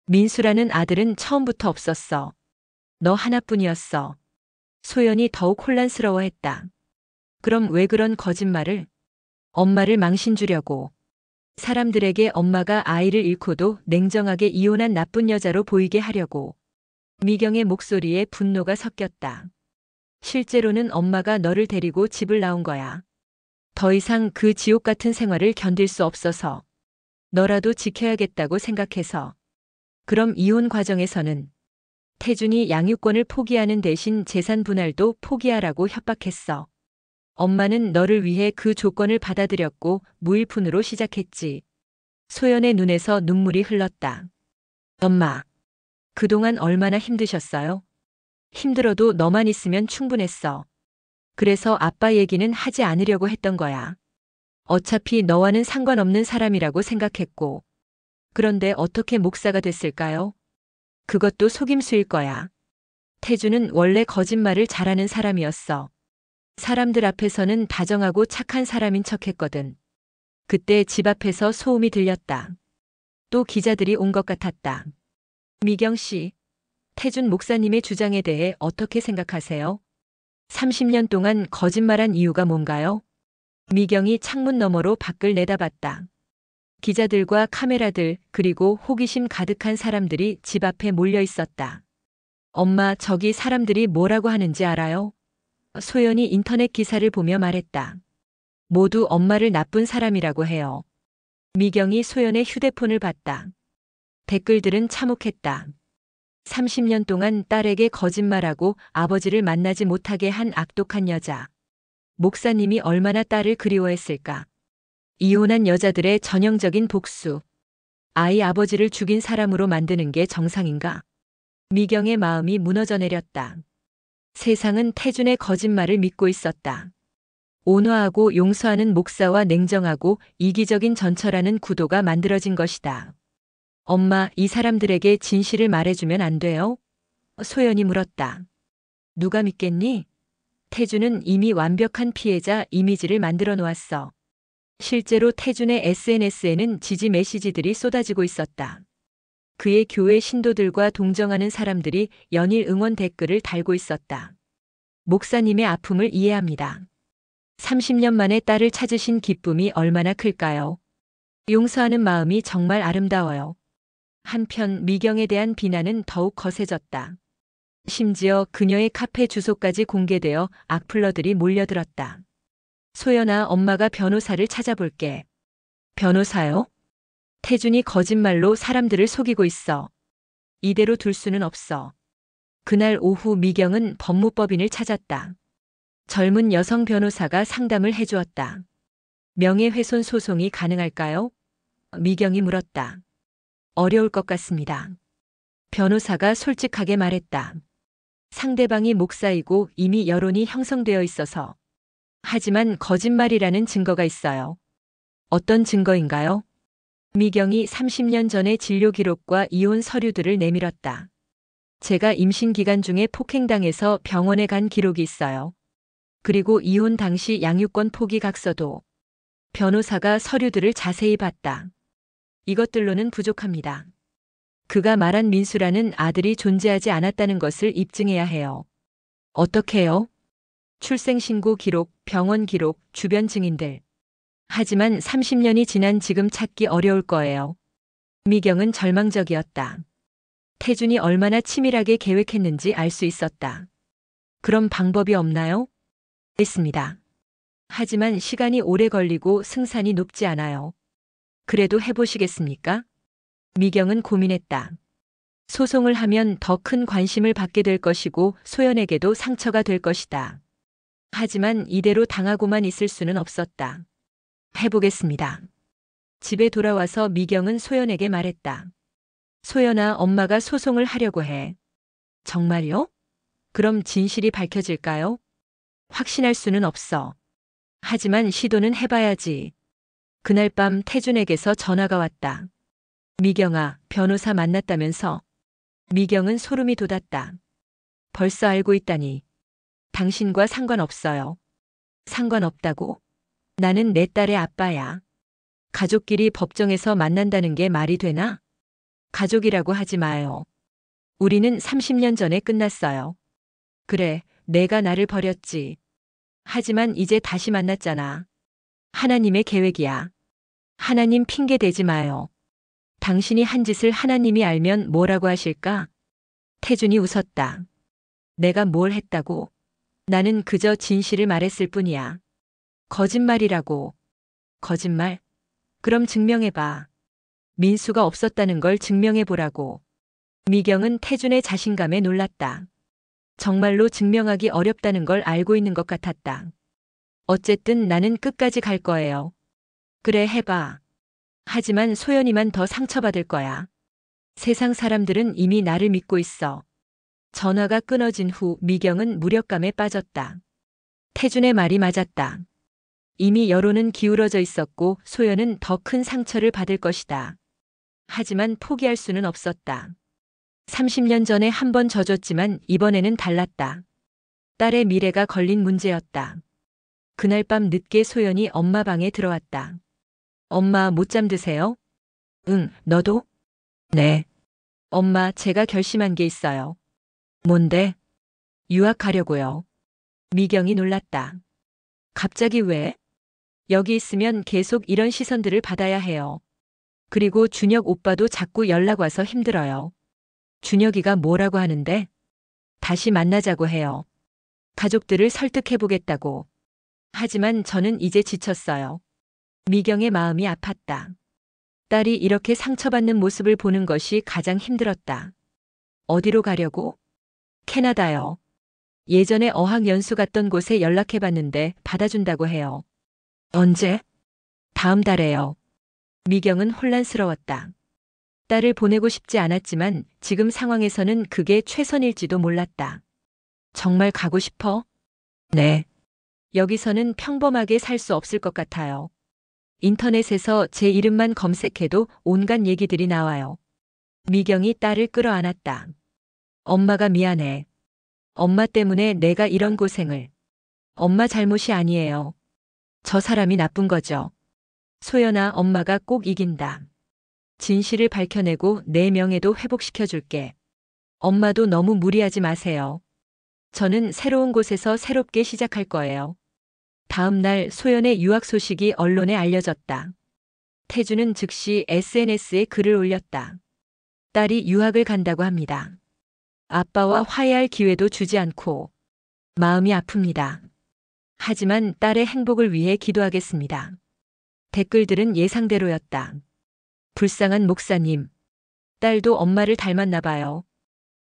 Speaker 1: 민수라는 아들은 처음부터 없었어. 너 하나뿐이었어. 소연이 더욱 혼란스러워했다. 그럼 왜 그런 거짓말을? 엄마를 망신 주려고. 사람들에게 엄마가 아이를 잃고도 냉정하게 이혼한 나쁜 여자로 보이게 하려고. 미경의 목소리에 분노가 섞였다. 실제로는 엄마가 너를 데리고 집을 나온 거야. 더 이상 그 지옥 같은 생활을 견딜 수 없어서. 너라도 지켜야겠다고 생각해서. 그럼 이혼 과정에서는 태준이 양육권을 포기하는 대신 재산 분할도 포기하라고 협박했어. 엄마는 너를 위해 그 조건을 받아들였고 무일푼으로 시작했지. 소연의 눈에서 눈물이 흘렀다. 엄마, 그동안 얼마나 힘드셨어요? 힘들어도 너만 있으면 충분했어. 그래서 아빠 얘기는 하지 않으려고 했던 거야. 어차피 너와는 상관없는 사람이라고 생각했고. 그런데 어떻게 목사가 됐을까요? 그것도 속임수일 거야. 태주는 원래 거짓말을 잘하는 사람이었어. 사람들 앞에서는 다정하고 착한 사람인 척했거든. 그때 집 앞에서 소음이 들렸다. 또 기자들이 온 것 같았다. 미경 씨, 태준 목사님의 주장에 대해 어떻게 생각하세요? 30년 동안 거짓말한 이유가 뭔가요? 미경이 창문 너머로 밖을 내다봤다. 기자들과 카메라들 그리고 호기심 가득한 사람들이 집 앞에 몰려 있었다. 엄마, 저기 사람들이 뭐라고 하는지 알아요? 소연이 인터넷 기사를 보며 말했다. 모두 엄마를 나쁜 사람이라고 해요. 미경이 소연의 휴대폰을 봤다. 댓글들은 참혹했다. 30년 동안 딸에게 거짓말하고 아버지를 만나지 못하게 한 악독한 여자. 목사님이 얼마나 딸을 그리워했을까. 이혼한 여자들의 전형적인 복수. 아이 아버지를 죽인 사람으로 만드는 게 정상인가? 미경의 마음이 무너져 내렸다. 세상은 태준의 거짓말을 믿고 있었다. 온화하고 용서하는 목사와 냉정하고 이기적인 전처라는 구도가 만들어진 것이다. 엄마, 이 사람들에게 진실을 말해주면 안 돼요? 소연이 물었다. 누가 믿겠니? 태준은 이미 완벽한 피해자 이미지를 만들어 놓았어. 실제로 태준의 SNS에는 지지 메시지들이 쏟아지고 있었다. 그의 교회 신도들과 동정하는 사람들이 연일 응원 댓글을 달고 있었다. 목사님의 아픔을 이해합니다. 30년 만에 딸을 찾으신 기쁨이 얼마나 클까요? 용서하는 마음이 정말 아름다워요. 한편 미경에 대한 비난은 더욱 거세졌다. 심지어 그녀의 카페 주소까지 공개되어 악플러들이 몰려들었다. 소연아, 엄마가 변호사를 찾아볼게. 변호사요? 태준이 거짓말로 사람들을 속이고 있어. 이대로 둘 수는 없어. 그날 오후 미경은 법무법인을 찾았다. 젊은 여성 변호사가 상담을 해주었다. 명예훼손 소송이 가능할까요? 미경이 물었다. 어려울 것 같습니다. 변호사가 솔직하게 말했다. 상대방이 목사이고 이미 여론이 형성되어 있어서. 하지만 거짓말이라는 증거가 있어요. 어떤 증거인가요? 미경이 30년 전의 진료 기록과 이혼 서류들을 내밀었다. 제가 임신 기간 중에 폭행당해서 병원에 간 기록이 있어요. 그리고 이혼 당시 양육권 포기 각서도. 변호사가 서류들을 자세히 봤다. 이것들로는 부족합니다. 그가 말한 민수라는 아들이 존재하지 않았다는 것을 입증해야 해요. 어떻게요? 출생신고 기록, 병원 기록, 주변 증인들. 하지만 30년이 지난 지금 찾기 어려울 거예요. 미경은 절망적이었다. 태준이 얼마나 치밀하게 계획했는지 알 수 있었다. 그럼 방법이 없나요? 있습니다. 하지만 시간이 오래 걸리고 승산이 높지 않아요. 그래도 해보시겠습니까? 미경은 고민했다. 소송을 하면 더 큰 관심을 받게 될 것이고 소연에게도 상처가 될 것이다. 하지만 이대로 당하고만 있을 수는 없었다. 해보겠습니다. 집에 돌아와서 미경은 소연에게 말했다. 소연아, 엄마가 소송을 하려고 해. 정말요? 그럼 진실이 밝혀질까요? 확신할 수는 없어. 하지만 시도는 해봐야지. 그날 밤 태준에게서 전화가 왔다. 미경아, 변호사 만났다면서? 미경은 소름이 돋았다. 벌써 알고 있다니. 당신과 상관없어요. 상관없다고? 나는 내 딸의 아빠야. 가족끼리 법정에서 만난다는 게 말이 되나? 가족이라고 하지 마요. 우리는 30년 전에 끝났어요. 그래, 내가 나를 버렸지. 하지만 이제 다시 만났잖아. 하나님의 계획이야. 하나님 핑계 대지 마요. 당신이 한 짓을 하나님이 알면 뭐라고 하실까? 태준이 웃었다. 내가 뭘 했다고? 나는 그저 진실을 말했을 뿐이야. 거짓말이라고. 거짓말? 그럼 증명해봐. 민수가 없었다는 걸 증명해보라고. 미경은 태준의 자신감에 놀랐다. 정말로 증명하기 어렵다는 걸 알고 있는 것 같았다. 어쨌든 나는 끝까지 갈 거예요. 그래, 해봐. 하지만 소연이만 더 상처받을 거야. 세상 사람들은 이미 나를 믿고 있어. 전화가 끊어진 후 미경은 무력감에 빠졌다. 태준의 말이 맞았다. 이미 여론은 기울어져 있었고 소연은 더 큰 상처를 받을 것이다. 하지만 포기할 수는 없었다. 30년 전에 한 번 져줬지만 이번에는 달랐다. 딸의 미래가 걸린 문제였다. 그날 밤 늦게 소연이 엄마 방에 들어왔다. 엄마, 못 잠드세요? 응, 너도? 네. 엄마, 제가 결심한 게 있어요. 뭔데? 유학 가려고요. 미경이 놀랐다. 갑자기 왜? 여기 있으면 계속 이런 시선들을 받아야 해요. 그리고 준혁 오빠도 자꾸 연락 와서 힘들어요. 준혁이가 뭐라고 하는데? 다시 만나자고 해요. 가족들을 설득해보겠다고. 하지만 저는 이제 지쳤어요. 미경의 마음이 아팠다. 딸이 이렇게 상처받는 모습을 보는 것이 가장 힘들었다. 어디로 가려고? 캐나다요. 예전에 어학연수 갔던 곳에 연락해봤는데 받아준다고 해요. 언제? 다음 달에요. 미경은 혼란스러웠다. 딸을 보내고 싶지 않았지만 지금 상황에서는 그게 최선일지도 몰랐다. 정말 가고 싶어? 네. 여기서는 평범하게 살 수 없을 것 같아요. 인터넷에서 제 이름만 검색해도 온갖 얘기들이 나와요. 미경이 딸을 끌어안았다. 엄마가 미안해. 엄마 때문에 내가 이런 고생을. 엄마 잘못이 아니에요. 저 사람이 나쁜 거죠. 소연아, 엄마가 꼭 이긴다. 진실을 밝혀내고 내 명예도 회복시켜줄게. 엄마도 너무 무리하지 마세요. 저는 새로운 곳에서 새롭게 시작할 거예요. 다음 날 소연의 유학 소식이 언론에 알려졌다. 태주는 즉시 SNS에 글을 올렸다. 딸이 유학을 간다고 합니다. 아빠와 화해할 기회도 주지 않고 마음이 아픕니다. 하지만 딸의 행복을 위해 기도하겠습니다. 댓글들은 예상대로였다. 불쌍한 목사님. 딸도 엄마를 닮았나 봐요.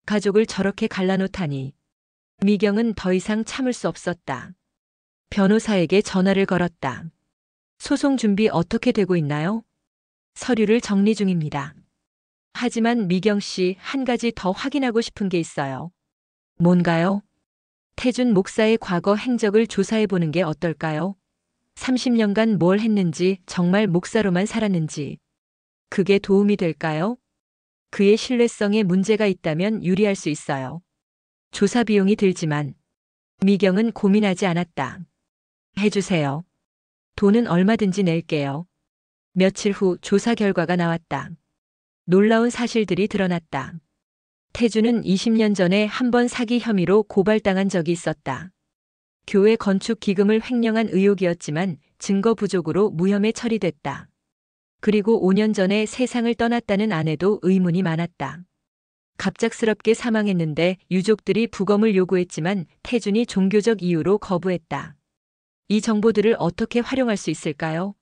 Speaker 1: 가족을 저렇게 갈라놓다니. 미경은 더 이상 참을 수 없었다. 변호사에게 전화를 걸었다. 소송 준비 어떻게 되고 있나요? 서류를 정리 중입니다. 하지만 미경 씨, 한 가지 더 확인하고 싶은 게 있어요. 뭔가요? 태준 목사의 과거 행적을 조사해 보는 게 어떨까요? 30년간 뭘 했는지, 정말 목사로만 살았는지. 그게 도움이 될까요? 그의 신뢰성에 문제가 있다면 유리할 수 있어요. 조사 비용이 들지만 미경은 고민하지 않았다. 해주세요. 돈은 얼마든지 낼게요. 며칠 후 조사 결과가 나왔다. 놀라운 사실들이 드러났다. 태주는 20년 전에 한 번 사기 혐의로 고발당한 적이 있었다. 교회 건축 기금을 횡령한 의혹이었지만 증거 부족으로 무혐의 처리됐다. 그리고 5년 전에 세상을 떠났다는 아내도 의문이 많았다. 갑작스럽게 사망했는데 유족들이 부검을 요구했지만 태준이 종교적 이유로 거부했다. 이 정보들을 어떻게 활용할 수 있을까요?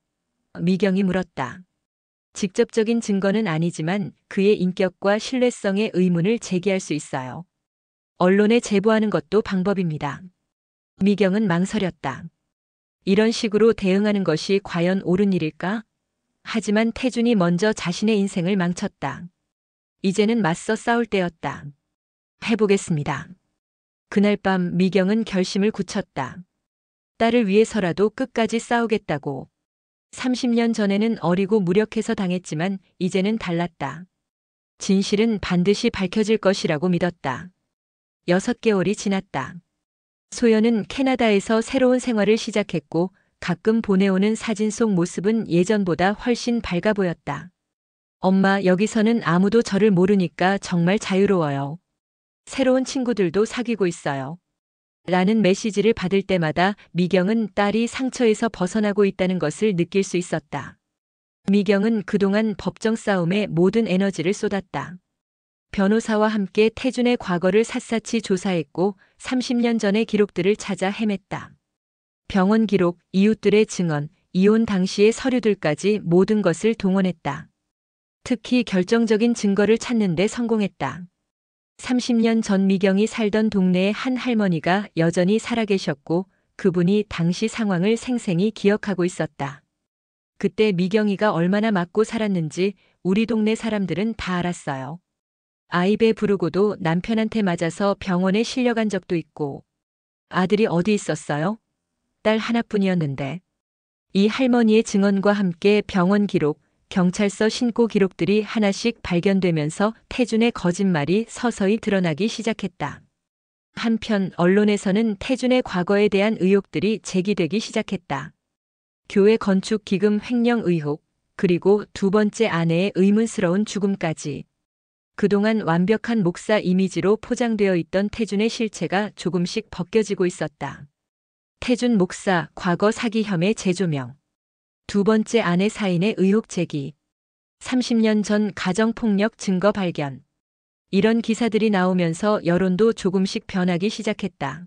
Speaker 1: 미경이 물었다. 직접적인 증거는 아니지만 그의 인격과 신뢰성에 의문을 제기할 수 있어요. 언론에 제보하는 것도 방법입니다. 미경은 망설였다. 이런 식으로 대응하는 것이 과연 옳은 일일까? 하지만 태준이 먼저 자신의 인생을 망쳤다. 이제는 맞서 싸울 때였다. 해보겠습니다. 그날 밤 미경은 결심을 굳혔다. 딸을 위해서라도 끝까지 싸우겠다고. 30년 전에는 어리고 무력해서 당했지만 이제는 달랐다. 진실은 반드시 밝혀질 것이라고 믿었다. 6개월이 지났다. 소연은 캐나다에서 새로운 생활을 시작했고 가끔 보내오는 사진 속 모습은 예전보다 훨씬 밝아 보였다. 엄마, 여기서는 아무도 저를 모르니까 정말 자유로워요. 새로운 친구들도 사귀고 있어요. 라는 메시지를 받을 때마다 미경은 딸이 상처에서 벗어나고 있다는 것을 느낄 수 있었다. 미경은 그동안 법정 싸움에 모든 에너지를 쏟았다. 변호사와 함께 태준의 과거를 샅샅이 조사했고 30년 전의 기록들을 찾아 헤맸다. 병원 기록, 이웃들의 증언, 이혼 당시의 서류들까지 모든 것을 동원했다. 특히 결정적인 증거를 찾는 데 성공했다. 30년 전 미경이 살던 동네의 한 할머니가 여전히 살아계셨고 그분이 당시 상황을 생생히 기억하고 있었다. 그때 미경이가 얼마나 맞고 살았는지 우리 동네 사람들은 다 알았어요. 아이 배 부르고도 남편한테 맞아서 병원에 실려간 적도 있고. 아들이 어디 있었어요? 딸 하나뿐이었는데. 이 할머니의 증언과 함께 병원 기록, 경찰서 신고 기록들이 하나씩 발견되면서 태준의 거짓말이 서서히 드러나기 시작했다. 한편 언론에서는 태준의 과거에 대한 의혹들이 제기되기 시작했다. 교회 건축 기금 횡령 의혹, 그리고 두 번째 아내의 의문스러운 죽음까지. 그동안 완벽한 목사 이미지로 포장되어 있던 태준의 실체가 조금씩 벗겨지고 있었다. 태준 목사 과거 사기 혐의 재조명. 두 번째 아내 사인의 의혹 제기. 30년 전 가정폭력 증거 발견. 이런 기사들이 나오면서 여론도 조금씩 변하기 시작했다.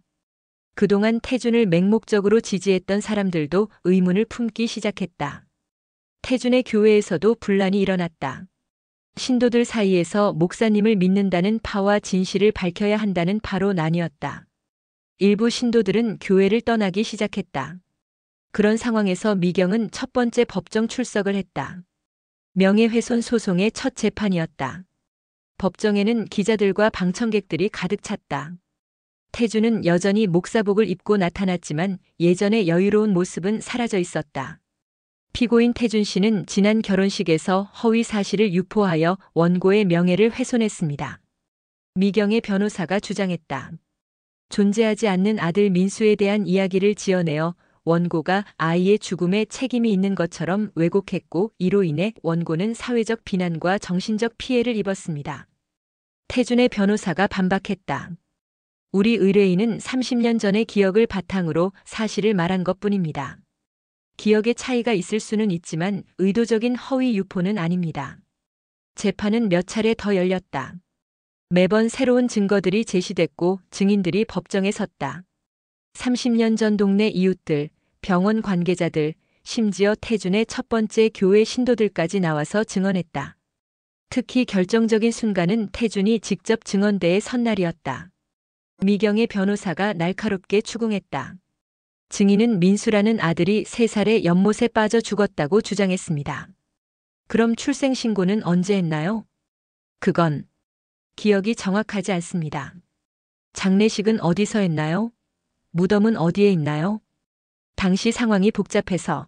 Speaker 1: 그동안 태준을 맹목적으로 지지했던 사람들도 의문을 품기 시작했다. 태준의 교회에서도 분란이 일어났다. 신도들 사이에서 목사님을 믿는다는 파와 진실을 밝혀야 한다는 파로 나뉘었다. 일부 신도들은 교회를 떠나기 시작했다. 그런 상황에서 미경은 첫 번째 법정 출석을 했다. 명예훼손 소송의 첫 재판이었다. 법정에는 기자들과 방청객들이 가득 찼다. 태주는 여전히 목사복을 입고 나타났지만 예전의 여유로운 모습은 사라져 있었다. 피고인 태준 씨는 지난 결혼식에서 허위 사실을 유포하여 원고의 명예를 훼손했습니다. 미경의 변호사가 주장했다. 존재하지 않는 아들 민수에 대한 이야기를 지어내어 원고가 아이의 죽음에 책임이 있는 것처럼 왜곡했고 이로 인해 원고는 사회적 비난과 정신적 피해를 입었습니다. 태준의 변호사가 반박했다. 우리 의뢰인은 30년 전의 기억을 바탕으로 사실을 말한 것뿐입니다. 기억의 차이가 있을 수는 있지만 의도적인 허위 유포는 아닙니다. 재판은 몇 차례 더 열렸다. 매번 새로운 증거들이 제시됐고 증인들이 법정에 섰다. 30년 전 동네 이웃들, 병원 관계자들, 심지어 태준의 첫 번째 교회 신도들까지 나와서 증언했다. 특히 결정적인 순간은 태준이 직접 증언대에 선 날이었다. 미경의 변호사가 날카롭게 추궁했다. 증인은 민수라는 아들이 3살에 연못에 빠져 죽었다고 주장했습니다. 그럼 출생신고는 언제 했나요? 그건 기억이 정확하지 않습니다. 장례식은 어디서 했나요? 무덤은 어디에 있나요? 당시 상황이 복잡해서.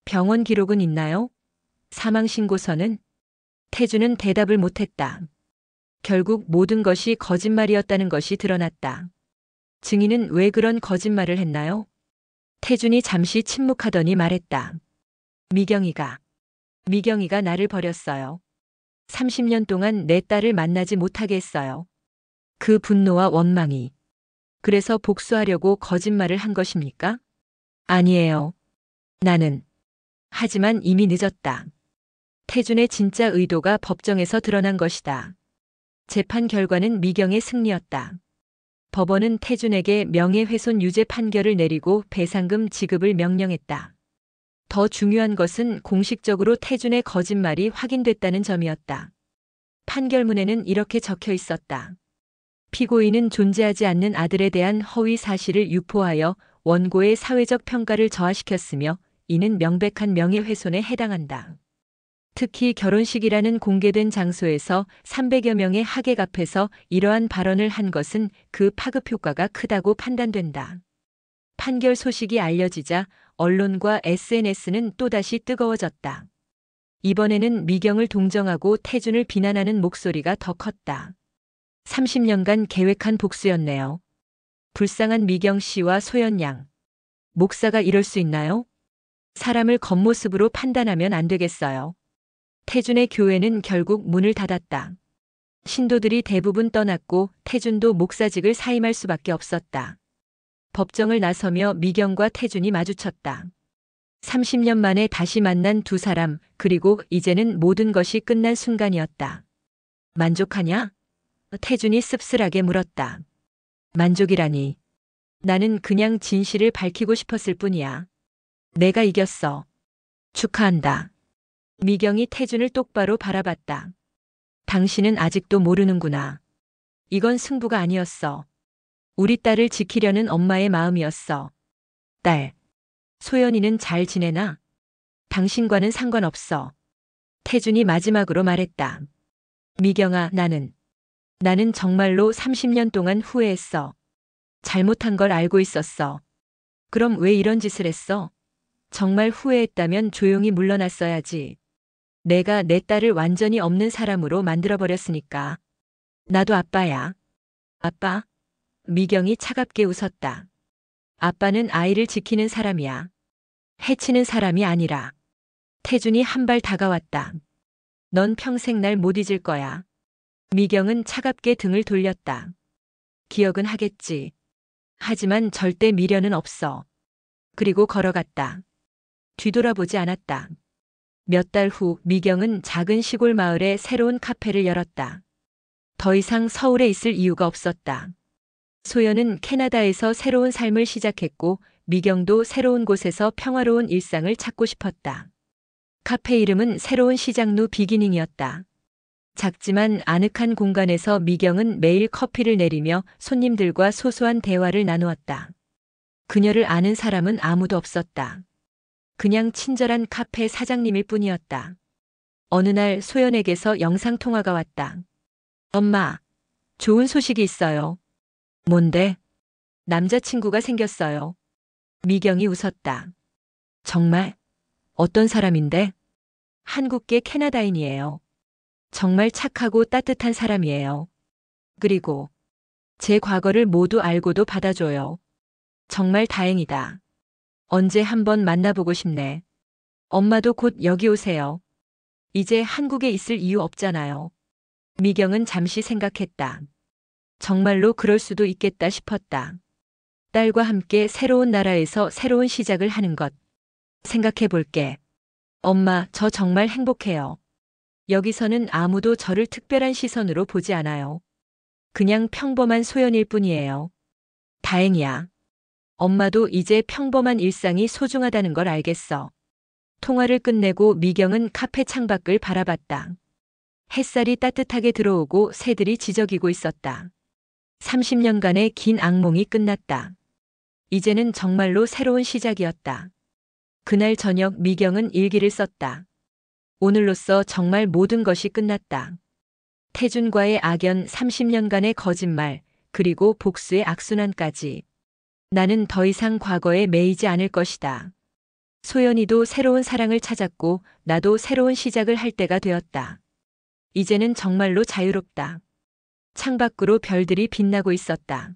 Speaker 1: 병원 기록은 있나요? 사망신고서는? 태주는 대답을 못했다. 결국 모든 것이 거짓말이었다는 것이 드러났다. 증인은 왜 그런 거짓말을 했나요? 태준이 잠시 침묵하더니 말했다. 미경이가 나를 버렸어요. 30년 동안 내 딸을 만나지 못하게 했어요. 그 분노와 원망이. 그래서 복수하려고 거짓말을 한 것입니까? 아니에요. 나는. 하지만 이미 늦었다. 태준의 진짜 의도가 법정에서 드러난 것이다. 재판 결과는 미경의 승리였다. 법원은 태준에게 명예훼손 유죄 판결을 내리고 배상금 지급을 명령했다. 더 중요한 것은 공식적으로 태준의 거짓말이 확인됐다는 점이었다. 판결문에는 이렇게 적혀 있었다. 피고인은 존재하지 않는 아들에 대한 허위 사실을 유포하여 원고의 사회적 평가를 저하시켰으며 이는 명백한 명예훼손에 해당한다. 특히 결혼식이라는 공개된 장소에서 300여 명의 하객 앞에서 이러한 발언을 한 것은 그 파급 효과가 크다고 판단된다. 판결 소식이 알려지자 언론과 SNS는 또다시 뜨거워졌다. 이번에는 미경을 동정하고 태준을 비난하는 목소리가 더 컸다. 30년간 계획한 복수였네요. 불쌍한 미경 씨와 소연 양. 목사가 이럴 수 있나요? 사람을 겉모습으로 판단하면 안 되겠어요. 태준의 교회는 결국 문을 닫았다. 신도들이 대부분 떠났고 태준도 목사직을 사임할 수밖에 없었다. 법정을 나서며 미경과 태준이 마주쳤다. 30년 만에 다시 만난 두 사람, 그리고 이제는 모든 것이 끝난 순간이었다. 만족하냐? 태준이 씁쓸하게 물었다. 만족이라니. 나는 그냥 진실을 밝히고 싶었을 뿐이야. 내가 이겼어. 축하한다. 미경이 태준을 똑바로 바라봤다. 당신은 아직도 모르는구나. 이건 승부가 아니었어. 우리 딸을 지키려는 엄마의 마음이었어. 딸. 소연이는 잘 지내나? 당신과는 상관없어. 태준이 마지막으로 말했다. 미경아, 나는 정말로 30년 동안 후회했어. 잘못한 걸 알고 있었어. 그럼 왜 이런 짓을 했어? 정말 후회했다면 조용히 물러났어야지. 내가 내 딸을 완전히 없는 사람으로 만들어버렸으니까. 나도 아빠야. 아빠? 미경이 차갑게 웃었다. 아빠는 아이를 지키는 사람이야. 해치는 사람이 아니라. 태준이 한 발 다가왔다. 넌 평생 날 못 잊을 거야. 미경은 차갑게 등을 돌렸다. 기억은 하겠지. 하지만 절대 미련은 없어. 그리고 걸어갔다. 뒤돌아보지 않았다. 몇 달 후 미경은 작은 시골 마을에 새로운 카페를 열었다. 더 이상 서울에 있을 이유가 없었다. 소연은 캐나다에서 새로운 삶을 시작했고 미경도 새로운 곳에서 평화로운 일상을 찾고 싶었다. 카페 이름은 새로운 시작루 비기닝이었다. 작지만 아늑한 공간에서 미경은 매일 커피를 내리며 손님들과 소소한 대화를 나누었다. 그녀를 아는 사람은 아무도 없었다. 그냥 친절한 카페 사장님일 뿐이었다. 어느 날 소연에게서 영상통화가 왔다. 엄마, 좋은 소식이 있어요. 뭔데? 남자친구가 생겼어요. 미경이 웃었다. 정말? 어떤 사람인데? 한국계 캐나다인이에요. 정말 착하고 따뜻한 사람이에요. 그리고 제 과거를 모두 알고도 받아줘요. 정말 다행이다. 언제 한번 만나보고 싶네. 엄마도 곧 여기 오세요. 이제 한국에 있을 이유 없잖아요. 미경은 잠시 생각했다. 정말로 그럴 수도 있겠다 싶었다. 딸과 함께 새로운 나라에서 새로운 시작을 하는 것. 생각해 볼게. 엄마, 저 정말 행복해요. 여기서는 아무도 저를 특별한 시선으로 보지 않아요. 그냥 평범한 소연일 뿐이에요. 다행이야. 엄마도 이제 평범한 일상이 소중하다는 걸 알겠어. 통화를 끝내고 미경은 카페 창밖을 바라봤다. 햇살이 따뜻하게 들어오고 새들이 지저귀고 있었다. 30년간의 긴 악몽이 끝났다. 이제는 정말로 새로운 시작이었다. 그날 저녁 미경은 일기를 썼다. 오늘로써 정말 모든 것이 끝났다. 태준과의 악연, 30년간의 거짓말, 그리고 복수의 악순환까지. 나는 더 이상 과거에 매이지 않을 것이다. 소연이도 새로운 사랑을 찾았고 나도 새로운 시작을 할 때가 되었다. 이제는 정말로 자유롭다. 창밖으로 별들이 빛나고 있었다.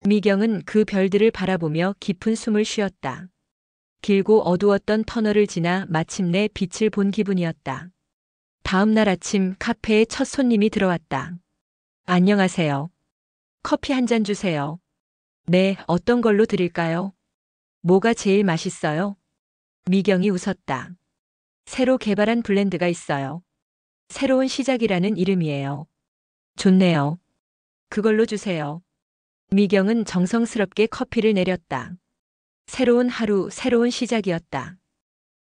Speaker 1: 미경은 그 별들을 바라보며 깊은 숨을 쉬었다. 길고 어두웠던 터널을 지나 마침내 빛을 본 기분이었다. 다음 날 아침 카페에 첫 손님이 들어왔다. 안녕하세요. 커피 한 잔 주세요. 네, 어떤 걸로 드릴까요? 뭐가 제일 맛있어요? 미경이 웃었다. 새로 개발한 블렌드가 있어요. 새로운 시작이라는 이름이에요. 좋네요. 그걸로 주세요. 미경은 정성스럽게 커피를 내렸다. 새로운 하루, 새로운 시작이었다.